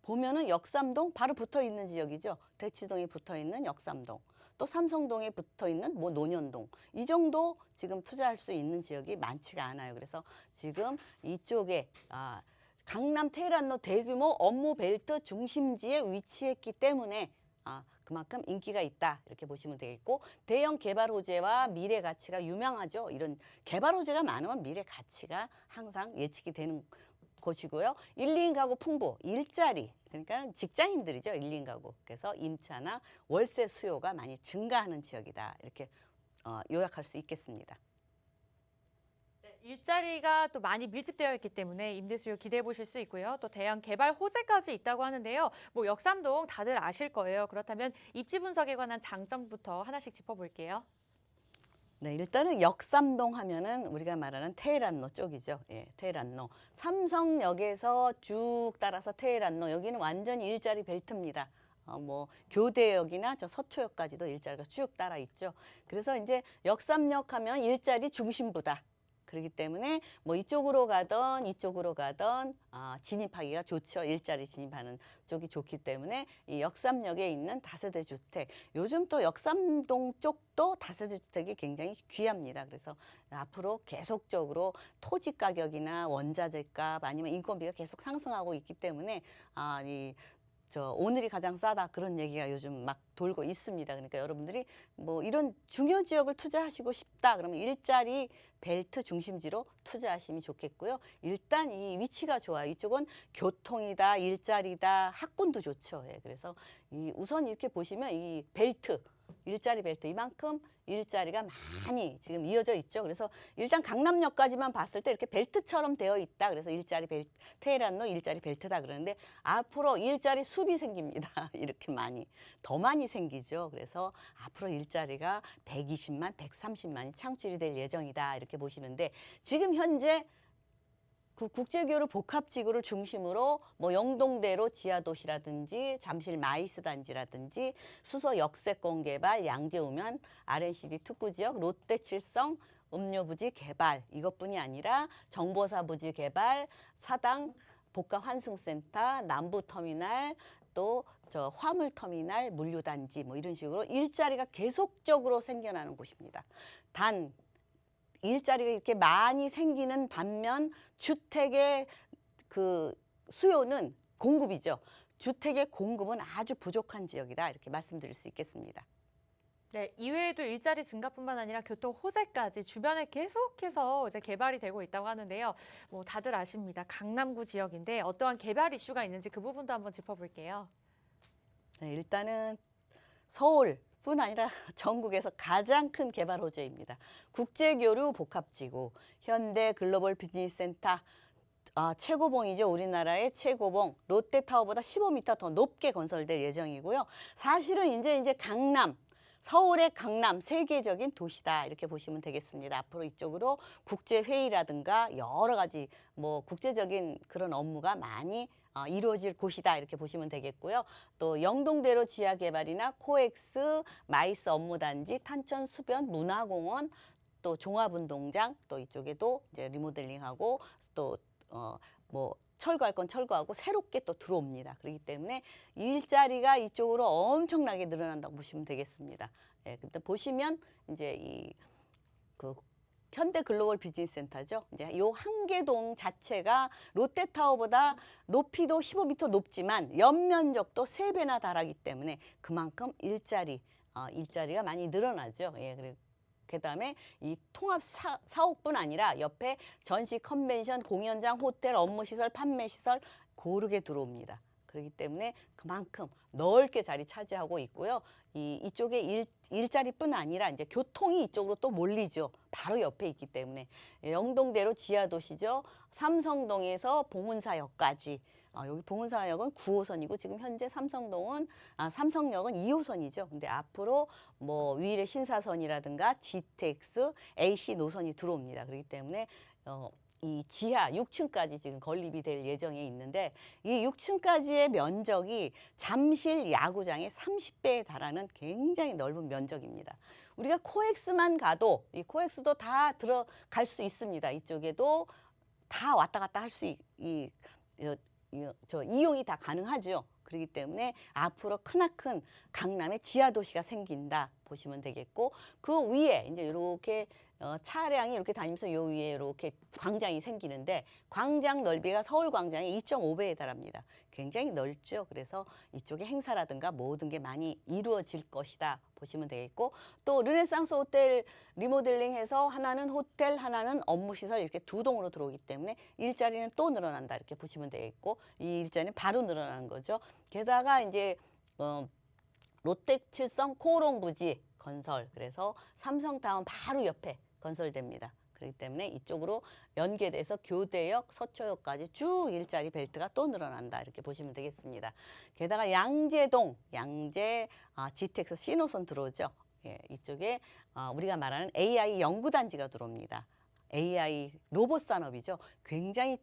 보면은 역삼동 바로 붙어 있는 지역이죠. 대치동이 붙어 있는 역삼동. 또 삼성동에 붙어 있는 뭐 논현동 이 정도 지금 투자할 수 있는 지역이 많지가 않아요. 그래서 지금 이쪽에 강남 테헤란로 대규모 업무 벨트 중심지에 위치했기 때문에 그만큼 인기가 있다 이렇게 보시면 되겠고 대형 개발 호재와 미래 가치가 유명하죠. 이런 개발 호재가 많으면 미래 가치가 항상 예측이 되는 곳이고요. 1, 2인 가구 풍부, 일자리, 그러니까 직장인들이죠. 1, 2인 가구. 그래서 임차나 월세 수요가 많이 증가하는 지역이다. 이렇게 요약할 수 있겠습니다. 네, 일자리가 또 많이 밀집되어 있기 때문에 임대 수요 기대해 보실 수 있고요. 또 대형 개발 호재까지 있다고 하는데요. 뭐 역삼동 다들 아실 거예요. 그렇다면 입지 분석에 관한 장점부터 하나씩 짚어볼게요. 네, 일단은 역삼동 하면은 우리가 말하는 테헤란로 쪽이죠. 예, 테헤란로. 삼성역에서 쭉 따라서 테헤란로 여기는 완전히 일자리 벨트입니다. 뭐 교대역이나 저 서초역까지도 일자리가 쭉 따라 있죠. 그래서 이제 역삼역 하면 일자리 중심부다. 그렇기 때문에 뭐 이쪽으로 가던 진입하기가 좋죠. 일자리 진입하는 쪽이 좋기 때문에 이 역삼역에 있는 다세대 주택 요즘 또 역삼동 쪽도 다세대 주택이 굉장히 귀합니다. 그래서 앞으로 계속적으로 토지 가격이나 원자재 값 아니면 인건비가 계속 상승하고 있기 때문에 오늘이 가장 싸다 그런 얘기가 요즘 막 돌고 있습니다. 그러니까 여러분들이 뭐 이런 중요 지역을 투자하시고 싶다 그러면 일자리 벨트 중심지로 투자하시면 좋겠고요. 일단 이 위치가 좋아요. 이쪽은 교통이다, 일자리다, 학군도 좋죠. 예, 그래서 우선 이렇게 보시면 이 벨트, 일자리 벨트 이만큼 일자리가 많이 지금 이어져 있죠. 그래서 일단 강남역까지만 봤을 때 이렇게 벨트처럼 되어 있다. 그래서 일자리 벨트, 테헤란로 일자리 벨트다 그러는데 앞으로 일자리 숲이 생깁니다. 이렇게 더 많이 생기죠. 그래서 앞으로 일자리가 120만, 130만이 창출이 될 예정이다. 이렇게 보시는데 지금 현재 그 국제교류 복합지구를 중심으로 뭐 영동대로 지하도시라든지 잠실 마이스 단지라든지 수서 역세권 개발, 양재우면 RNCD 특구지역, 롯데칠성 음료부지 개발 이것뿐이 아니라 정보사부지 개발, 사당 복합환승센터, 남부터미널 또 저 화물터미널, 물류단지 뭐 이런 식으로 일자리가 계속적으로 생겨나는 곳입니다. 단 일자리가 이렇게 많이 생기는 반면 주택의 그 수요는 공급이죠. 주택의 공급은 아주 부족한 지역이다. 이렇게 말씀드릴 수 있겠습니다. 네, 이외에도 일자리 증가뿐만 아니라 교통 호재까지 주변에 계속해서 이제 개발이 되고 있다고 하는데요. 뭐 다들 아십니다. 강남구 지역인데 어떠한 개발 이슈가 있는지 그 부분도 한번 짚어볼게요. 네, 일단은 서울 뿐 아니라 전국에서 가장 큰 개발 호재입니다. 국제교류 복합지구, 현대 글로벌 비즈니스 센터, 최고봉이죠. 우리나라의 최고봉, 롯데타워보다 15m 더 높게 건설될 예정이고요. 사실은 이제 강남, 서울의 강남 세계적인 도시다 이렇게 보시면 되겠습니다. 앞으로 이쪽으로 국제회의라든가 여러 가지 뭐 국제적인 그런 업무가 많이 이루어질 곳이다 이렇게 보시면 되겠고요. 또 영동대로 지하개발이나 코엑스, 마이스 업무단지, 탄천 수변 문화공원, 또 종합운동장, 또 이쪽에도 이제 리모델링하고 또 뭐 철거할 건 철거하고 새롭게 또 들어옵니다. 그렇기 때문에 일자리가 이쪽으로 엄청나게 늘어난다고 보시면 되겠습니다. 예, 근데 보시면 이제 그 현대 글로벌 비즈니스 센터죠. 이제 요 한계동 자체가 롯데타워보다 높이도 15m 높지만 연면적도 3배나 달하기 때문에 그만큼 일자리가 많이 늘어나죠. 예, 그리고 그다음에 이 통합 사옥뿐 아니라 옆에 전시, 컨벤션, 공연장, 호텔, 업무시설, 판매시설 고르게 들어옵니다. 그렇기 때문에 그만큼 넓게 자리 차지하고 있고요. 이쪽에 일자리뿐 아니라 이제 교통이 이쪽으로 또 몰리죠. 바로 옆에 있기 때문에 영동대로 지하도시죠. 삼성동에서 봉은사역까지. 여기 봉은사역은 9호선이고 지금 현재 삼성역은 2호선이죠. 근데 앞으로 뭐 위례 신사선이라든가 GTX, AC 노선이 들어옵니다. 그렇기 때문에 이 지하 6층까지 지금 건립이 될 예정에 있는데 이 6층까지의 면적이 잠실 야구장의 30배에 달하는 굉장히 넓은 면적입니다. 우리가 코엑스만 가도 이 코엑스도 다 들어갈 수 있습니다. 이쪽에도 다 왔다 갔다 할 수 이용이 다 가능하죠. 그렇기 때문에 앞으로 크나큰 강남의 지하 도시가 생긴다 보시면 되겠고 그 위에 이제 이렇게 차량이 이렇게 다니면서 요 위에 이렇게 광장이 생기는데 광장 넓이가 서울 광장의 2.5배에 달합니다. 굉장히 넓죠. 그래서 이쪽에 행사라든가 모든 게 많이 이루어질 것이다 보시면 되겠고 또 르네상스 호텔 리모델링해서 하나는 호텔, 하나는 업무시설 이렇게 두 동으로 들어오기 때문에 일자리는 또 늘어난다 이렇게 보시면 되겠고 이 일자리는 바로 늘어나는 거죠. 게다가 이제 롯데칠성 코오롱부지 건설 그래서 삼성타운 바로 옆에 건설됩니다. 그렇기 때문에 이쪽으로 연계돼서 교대역, 서초역까지 쭉 일자리 벨트가 또 늘어난다 이렇게 보시면 되겠습니다. 게다가 양재동, GTX C노선 들어오죠. 예, 이쪽에 우리가 말하는 AI 연구단지가 들어옵니다. AI 로봇 산업이죠. 굉장히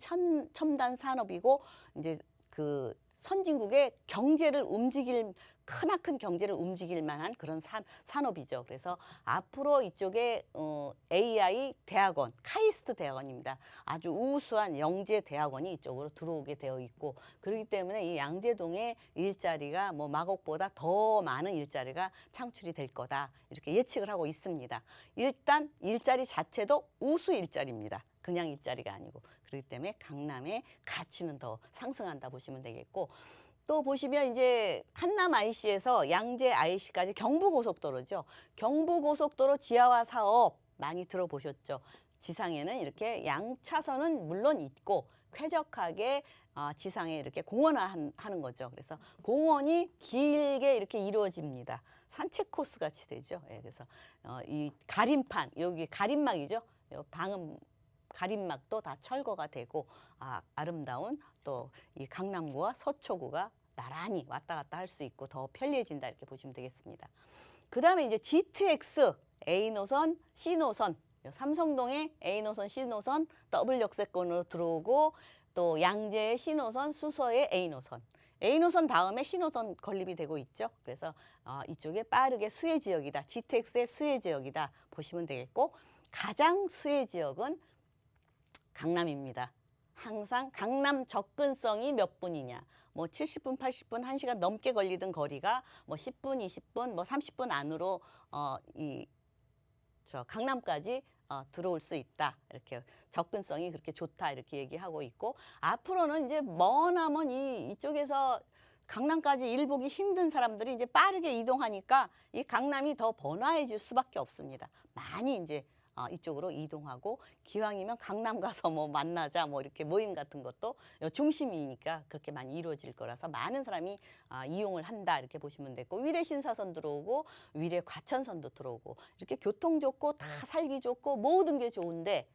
첨단 산업이고 이제 그 선진국의 경제를 크나큰 경제를 움직일 만한 그런 산업이죠. 그래서 앞으로 이쪽에 AI 대학원, 카이스트 대학원입니다. 아주 우수한 영재 대학원이 이쪽으로 들어오게 되어 있고 그렇기 때문에 이 양재동의 일자리가 뭐 마곡보다 더 많은 일자리가 창출이 될 거다 이렇게 예측을 하고 있습니다. 일단 일자리 자체도 우수 일자리입니다. 그냥 일자리가 아니고 그렇기 때문에 강남의 가치는 더 상승한다 보시면 되겠고 또 보시면 이제 한남 IC에서 양재 IC까지 경부고속도로죠. 경부고속도로 지하화 사업 많이 들어보셨죠. 지상에는 이렇게 양차선은 물론 있고 쾌적하게 지상에 이렇게 공원화하는 거죠. 그래서 공원이 길게 이렇게 이루어집니다. 산책 코스 같이 되죠. 예, 그래서 이 가림판 여기 가림막이죠. 방음 가림막도 다 철거가 되고 아름다운 또 이 강남구와 서초구가 나란히 왔다 갔다 할 수 있고 더 편리해진다 이렇게 보시면 되겠습니다. 그 다음에 이제 GTX A노선, C노선 삼성동의 A노선, C노선 더블 역세권으로 들어오고 또 양재의 C노선, 수서의 A노선. A노선 다음에 C노선 건립이 되고 있죠. 그래서 이쪽에 빠르게 수혜 지역이다. GTX의 수혜 지역이다 보시면 되겠고 가장 수혜 지역은 강남입니다. 항상 강남 접근성이 몇 분이냐. 뭐 70분, 80분, 1시간 넘게 걸리던 거리가 뭐 10분, 20분, 뭐 30분 안으로 강남까지 들어올 수 있다. 이렇게 접근성이 그렇게 좋다. 이렇게 얘기하고 있고 앞으로는 이제 머나먼 이쪽에서 강남까지 일 보기 힘든 사람들이 이제 빠르게 이동하니까 이 강남이 더 번화해질 수밖에 없습니다. 많이 이제 이쪽으로 이동하고 기왕이면 강남 가서 뭐 만나자 뭐 이렇게 모임 같은 것도 요 중심이니까 그렇게 많이 이루어질 거라서 많은 사람이 이용을 한다 이렇게 보시면 되고 위례 신사선 들어오고 위례 과천선도 들어오고 이렇게 교통 좋고 다 살기 좋고 모든 게 좋은데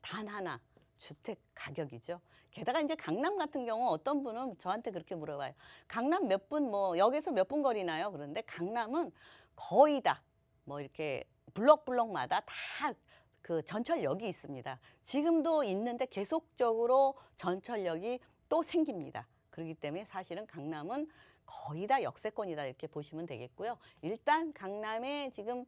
단 하나 주택 가격이죠. 게다가 이제 강남 같은 경우 어떤 분은 저한테 그렇게 물어봐요. 강남 몇 분 뭐 역에서 몇 분 거리나요? 그런데 강남은 거의 다 뭐 이렇게 블럭마다 다 그 전철역이 있습니다. 지금도 있는데 계속적으로 전철역이 또 생깁니다. 그렇기 때문에 사실은 강남은 거의 다 역세권이다 이렇게 보시면 되겠고요. 일단 강남에 지금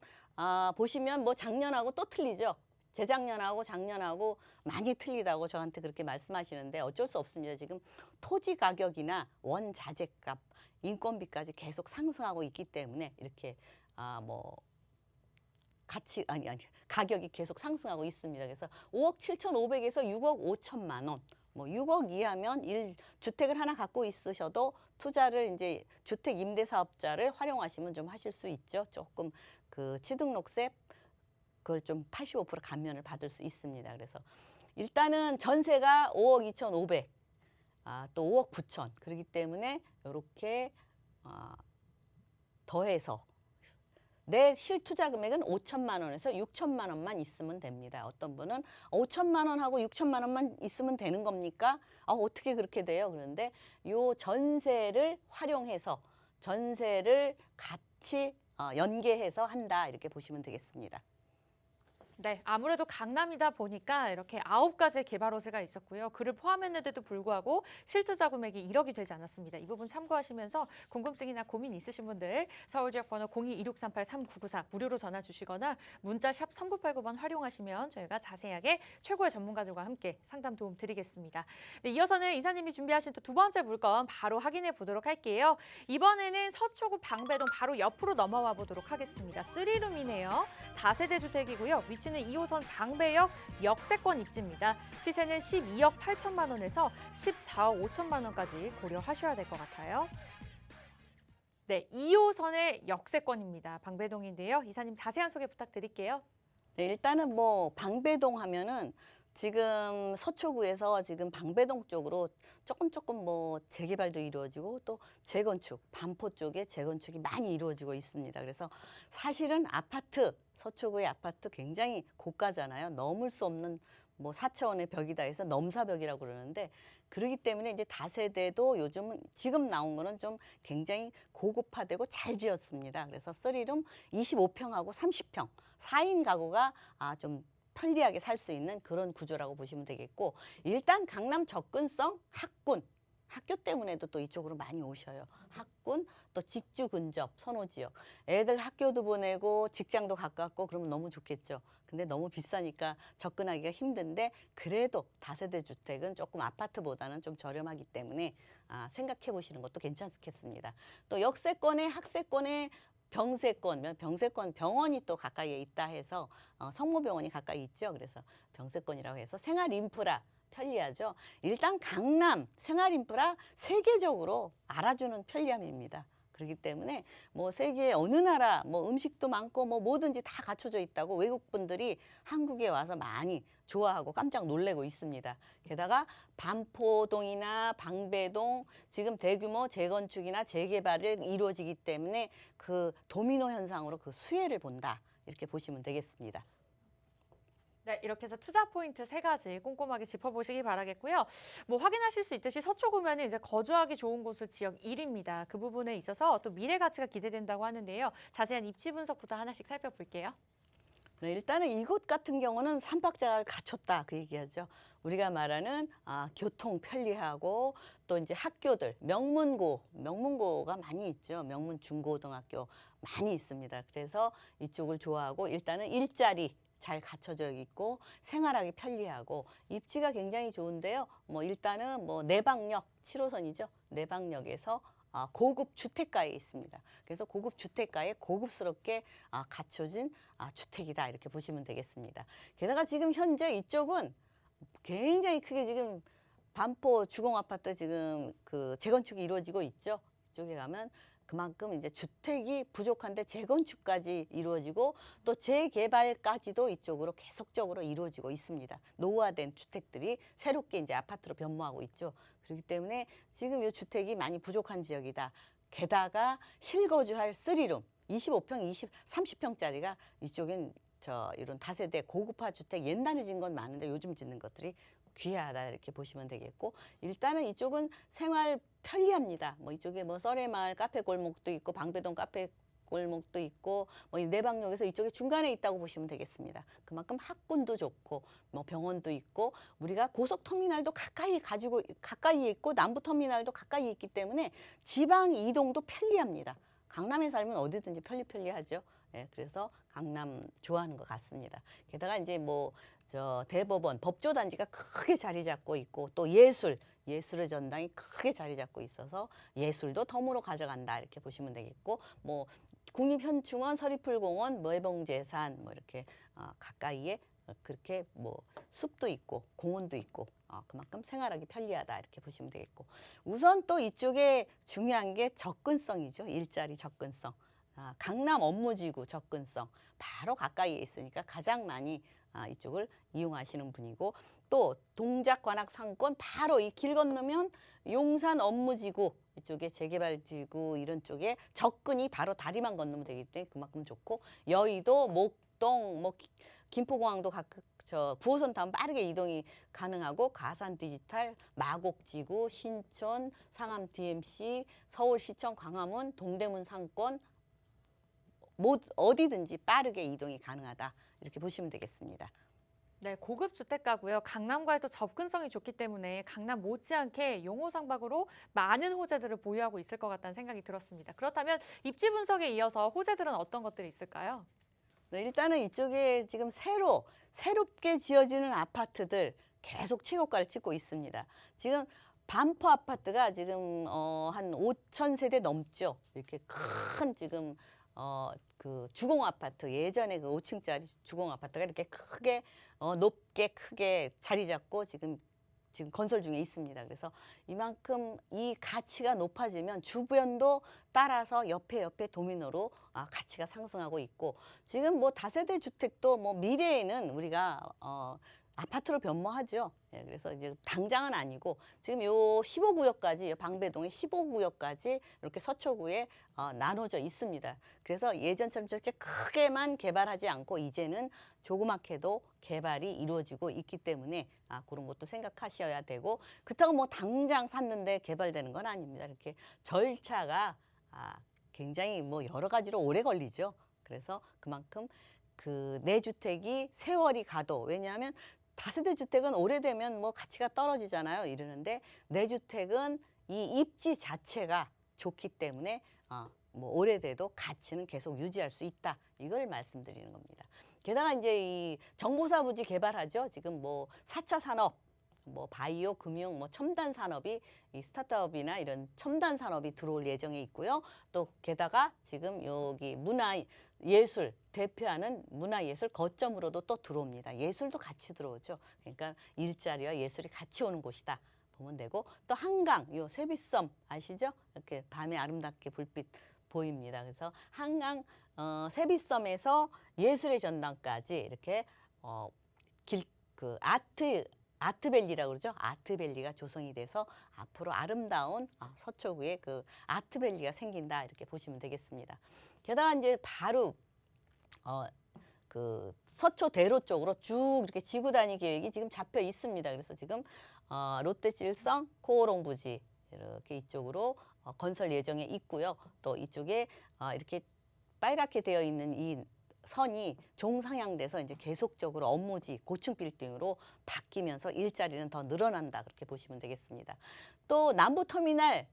보시면 뭐 작년하고 또 틀리죠. 재작년하고 작년하고 많이 틀리다고 저한테 그렇게 말씀하시는데 어쩔 수 없습니다. 지금 토지 가격이나 원자재값, 인건비까지 계속 상승하고 있기 때문에 이렇게 뭐 가격이 계속 상승하고 있습니다. 그래서 5억 7,500에서 6억 5천만 원. 뭐 6억 이하면 1주택을 하나 갖고 있으셔도 투자를 이제 주택 임대 사업자를 활용하시면 좀 하실 수 있죠. 조금 그 취등록세 그걸 좀 85% 감면을 받을 수 있습니다. 그래서 일단은 전세가 5억 2,500, 또 5억 9천. 그렇기 때문에 이렇게 더해서 내 실투자 금액은 5천만 원에서 6천만 원만 있으면 됩니다. 어떤 분은 5천만 원하고 6천만 원만 있으면 되는 겁니까? 어떻게 그렇게 돼요? 그런데 요 전세를 활용해서 전세를 같이 연계해서 한다 이렇게 보시면 되겠습니다. 네, 아무래도 강남이다 보니까 이렇게 9가지의 개발 호재가 있었고요. 그를 포함했는데도 불구하고 실투자 금액이 1억이 되지 않았습니다. 이 부분 참고하시면서 궁금증이나 고민 있으신 분들 서울지역 번호 02-2638-3994 무료로 전화 주시거나 문자 샵 3989번 활용하시면 저희가 자세하게 최고의 전문가들과 함께 상담 도움 드리겠습니다. 네, 이어서는 이사님이 준비하신 또 두 번째 물건 바로 확인해 보도록 할게요. 이번에는 서초구 방배동 바로 옆으로 넘어와 보도록 하겠습니다. 3룸이네요. 다세대 주택이고요. 위치는 2호선 방배역 역세권 입지입니다. 시세는 12억 8천만 원에서 14억 5천만 원까지 고려하셔야 될 것 같아요. 네, 2호선의 역세권입니다. 방배동인데요. 이사님 자세한 소개 부탁드릴게요. 네, 일단은 뭐 방배동 하면은 지금 서초구에서 지금 방배동 쪽으로 조금 뭐 재개발도 이루어지고 또 재건축, 반포 쪽에 재건축이 많이 이루어지고 있습니다. 그래서 사실은 아파트, 서초구의 아파트 굉장히 고가잖아요. 넘을 수 없는 뭐 4차원의 벽이다 해서 넘사벽이라고 그러는데 그렇기 때문에 이제 다세대도 요즘은 지금 나온 거는 좀 굉장히 고급화되고 잘 지었습니다. 그래서 3룸 25평하고 30평, 4인 가구가 좀 편리하게 살 수 있는 그런 구조라고 보시면 되겠고 일단 강남 접근성 학교 때문에도 또 이쪽으로 많이 오셔요. 학군 또 직주 근접 선호 지역 애들 학교도 보내고 직장도 가깝고 그러면 너무 좋겠죠. 근데 너무 비싸니까 접근하기가 힘든데 그래도 다세대 주택은 조금 아파트보다는 좀 저렴하기 때문에 생각해 보시는 것도 괜찮겠습니다. 또 역세권에 학세권에 병세권 병원이 또 가까이에 있다 해서 성모병원이 가까이 있죠. 그래서 병세권이라고 해서 생활 인프라 편리하죠. 일단 강남 생활 인프라 세계적으로 알아주는 편리함입니다. 그렇기 때문에 뭐 세계 어느 나라 뭐 음식도 많고 뭐 뭐든지 다 갖춰져 있다고 외국 분들이 한국에 와서 많이 좋아하고 깜짝 놀래고 있습니다. 게다가 반포동이나 방배동 지금 대규모 재건축이나 재개발을 이루어지기 때문에 그 도미노 현상으로 그 수혜를 본다 이렇게 보시면 되겠습니다. 네, 이렇게 해서 투자 포인트 3가지 꼼꼼하게 짚어보시기 바라겠고요. 뭐 확인하실 수 있듯이 서초구면 이제 거주하기 좋은 곳은 지역 1위입니다. 그 부분에 있어서 또 미래 가치가 기대된다고 하는데요. 자세한 입지 분석부터 하나씩 살펴볼게요. 네, 일단은 이곳 같은 경우는 삼박자를 갖췄다 그 얘기하죠. 우리가 말하는 교통 편리하고 또 이제 학교들 명문고가 많이 있죠. 명문 중고등학교 많이 있습니다. 그래서 이쪽을 좋아하고 일단은 일자리 잘 갖춰져 있고 생활하기 편리하고 입지가 굉장히 좋은데요. 뭐 일단은 뭐 내방역 7호선이죠. 내방역에서 고급 주택가에 있습니다. 그래서 고급 주택가에 고급스럽게 갖춰진 주택이다 이렇게 보시면 되겠습니다. 게다가 지금 현재 이쪽은 굉장히 크게 지금 반포 주공아파트 지금 그 재건축이 이루어지고 있죠. 이쪽에 가면 그만큼 이제 주택이 부족한데 재건축까지 이루어지고 또 재개발까지도 이쪽으로 계속적으로 이루어지고 있습니다. 노후화된 주택들이 새롭게 이제 아파트로 변모하고 있죠. 그렇기 때문에 지금 이 주택이 많이 부족한 지역이다. 게다가 실거주할 3룸 25평, 30평짜리가 이쪽엔 이런 다세대 고급화 주택 옛날에 짓는 건 많은데 요즘 짓는 것들이 귀하다 이렇게 보시면 되겠고, 일단은 이쪽은 생활 편리합니다. 뭐 이쪽에 뭐 썰의마을 카페 골목도 있고 방배동 카페 골목도 있고 뭐 내방역에서 이쪽에 중간에 있다고 보시면 되겠습니다. 그만큼 학군도 좋고 뭐 병원도 있고 우리가 고속터미널도 가까이 있고 남부터미널도 가까이 있기 때문에 지방 이동도 편리합니다. 강남에 살면 어디든지 편리하죠. 예, 그래서 강남 좋아하는 것 같습니다. 게다가 이제 뭐 대법원 법조단지가 크게 자리 잡고 있고 또 예술의 전당이 크게 자리 잡고 있어서 예술도 덤으로 가져간다 이렇게 보시면 되겠고, 뭐 국립현충원, 서리풀공원, 매봉제산 뭐 이렇게 가까이에 그렇게 뭐 숲도 있고 공원도 있고 그만큼 생활하기 편리하다 이렇게 보시면 되겠고, 우선 또 이쪽에 중요한 게 접근성이죠. 일자리 접근성. 강남 업무지구 접근성 바로 가까이에 있으니까 가장 많이 이쪽을 이용하시는 분이고, 또 동작관악 상권 바로 이 길 건너면 용산 업무지구 이쪽에 재개발지구 이런 쪽에 접근이 바로 다리만 건너면 되기 때문에 그만큼 좋고, 여의도, 목동, 뭐 김포공항도 9호선 타면 빠르게 이동이 가능하고, 가산 디지털, 마곡지구, 신촌, 상암 DMC, 서울시청, 광화문, 동대문 상권 어디든지 빠르게 이동이 가능하다 이렇게 보시면 되겠습니다. 네, 고급 주택가고요. 강남과의 또 접근성이 좋기 때문에 강남 못지않게 용호상박으로 많은 호재들을 보유하고 있을 것 같다는 생각이 들었습니다. 그렇다면 입지 분석에 이어서 호재들은 어떤 것들이 있을까요? 네, 일단은 이쪽에 지금 새롭게 지어지는 아파트들 계속 최고가를 찍고 있습니다. 지금 반포 아파트가 지금 한 5천 세대 넘죠. 이렇게 큰 지금 그 주공 아파트, 예전에 그 5층짜리 주공 아파트가 이렇게 크게 높게 크게 자리 잡고 지금 건설 중에 있습니다. 그래서 이만큼 이 가치가 높아지면 주변도 따라서 옆에 도미노로 가치가 상승하고 있고, 지금 뭐 다세대 주택도 뭐 미래에는 우리가 아파트로 변모하죠. 예, 그래서 이제 당장은 아니고 지금 요 15구역까지 방배동의 15구역까지 이렇게 서초구에 나눠져 있습니다. 그래서 예전처럼 저렇게 크게만 개발하지 않고 이제는 조그맣게도 개발이 이루어지고 있기 때문에 그런 것도 생각하셔야 되고, 그렇다고 뭐 당장 샀는데 개발되는 건 아닙니다. 이렇게 절차가 굉장히 뭐 여러 가지로 오래 걸리죠. 그래서 그만큼 그 내 주택이 세월이 가도, 왜냐하면 다세대 주택은 오래되면 뭐 가치가 떨어지잖아요. 이러는데 내 주택은 이 입지 자체가 좋기 때문에 뭐 오래돼도 가치는 계속 유지할 수 있다. 이걸 말씀드리는 겁니다. 게다가 이제 이 정보사 부지 개발하죠. 지금 뭐 4차 산업, 뭐 바이오, 금융, 뭐 첨단 산업이 이 스타트업이나 이런 첨단 산업이 들어올 예정에 있고요. 또 게다가 지금 여기 문화예술 대표하는 문화예술 거점으로도 또 들어옵니다. 예술도 같이 들어오죠. 그러니까 일자리와 예술이 같이 오는 곳이다 보면 되고, 또 한강, 요 세빛섬 아시죠? 이렇게 밤에 아름답게 불빛 보입니다. 그래서 한강 세빛섬에서 예술의 전당까지 이렇게 아트밸리라고 그러죠. 아트밸리가 조성이 돼서 앞으로 아름다운 서초구에 그 아트밸리가 생긴다 이렇게 보시면 되겠습니다. 게다가 이제 바로 그 서초대로 쪽으로 쭉 이렇게 지구단위 계획이 지금 잡혀 있습니다. 그래서 지금 롯데칠성 코오롱 부지 이렇게 이쪽으로 건설 예정에 있고요. 또 이쪽에 이렇게 빨갛게 되어 있는 이 선이 종상향돼서 이제 계속적으로 업무지 고층 빌딩으로 바뀌면서 일자리는 더 늘어난다 그렇게 보시면 되겠습니다. 또 남부터미널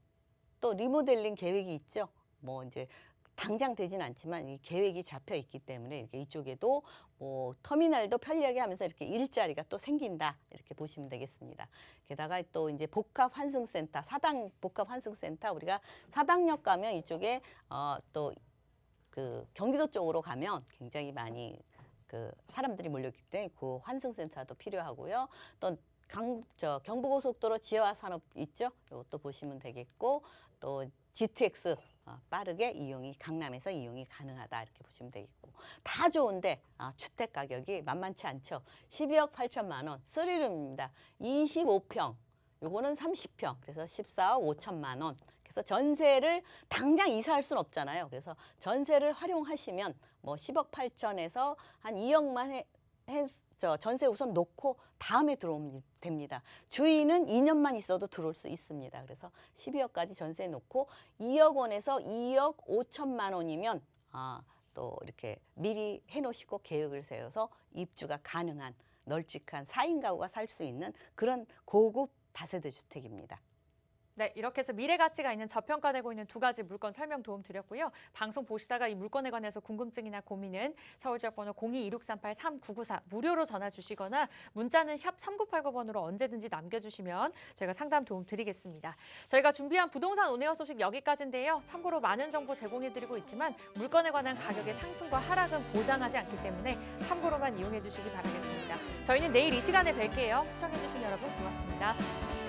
또 리모델링 계획이 있죠. 뭐 이제 당장 되진 않지만 이 계획이 잡혀 있기 때문에 이렇게 이쪽에도 뭐 터미널도 편리하게 하면서 이렇게 일자리가 또 생긴다 이렇게 보시면 되겠습니다. 게다가 또 이제 복합 환승센터, 사당 복합 환승센터, 우리가 사당역 가면 이쪽에 또 그 경기도 쪽으로 가면 굉장히 많이 그 사람들이 몰렸기 때문에 그 환승센터도 필요하고요. 또 경부고속도로 지하화 산업 있죠. 이것도 보시면 되겠고, 또 GTX 빠르게 강남에서 이용이 가능하다 이렇게 보시면 되겠고 다 좋은데 주택 가격이 만만치 않죠. 12억 8천만 원, 3룸입니다. 25평, 요거는 30평, 그래서 14억 5천만 원. 그래서 전세를 당장 이사할 수는 없잖아요. 그래서 전세를 활용하시면 뭐 10억 8천에서 한 2억만 전세 우선 놓고 다음에 들어오면 됩니다. 주인은 2년만 있어도 들어올 수 있습니다. 그래서 12억까지 전세 놓고 2억 원에서 2억 5천만 원이면 또 이렇게 미리 해놓으시고 계획을 세워서 입주가 가능한 널찍한 4인 가구가 살 수 있는 그런 고급 다세대 주택입니다. 네, 이렇게 해서 미래 가치가 있는 저평가되고 있는 두 가지 물건 설명 도움 드렸고요. 방송 보시다가 이 물건에 관해서 궁금증이나 고민은 서울지역번호 02-2638-3994 무료로 전화 주시거나 문자는 샵 3989번으로 언제든지 남겨주시면 저희가 상담 도움 드리겠습니다. 저희가 준비한 부동산 온에어 소식 여기까지인데요. 참고로 많은 정보 제공해드리고 있지만 물건에 관한 가격의 상승과 하락은 보장하지 않기 때문에 참고로만 이용해 주시기 바라겠습니다. 저희는 내일 이 시간에 뵐게요. 시청해주신 여러분 고맙습니다.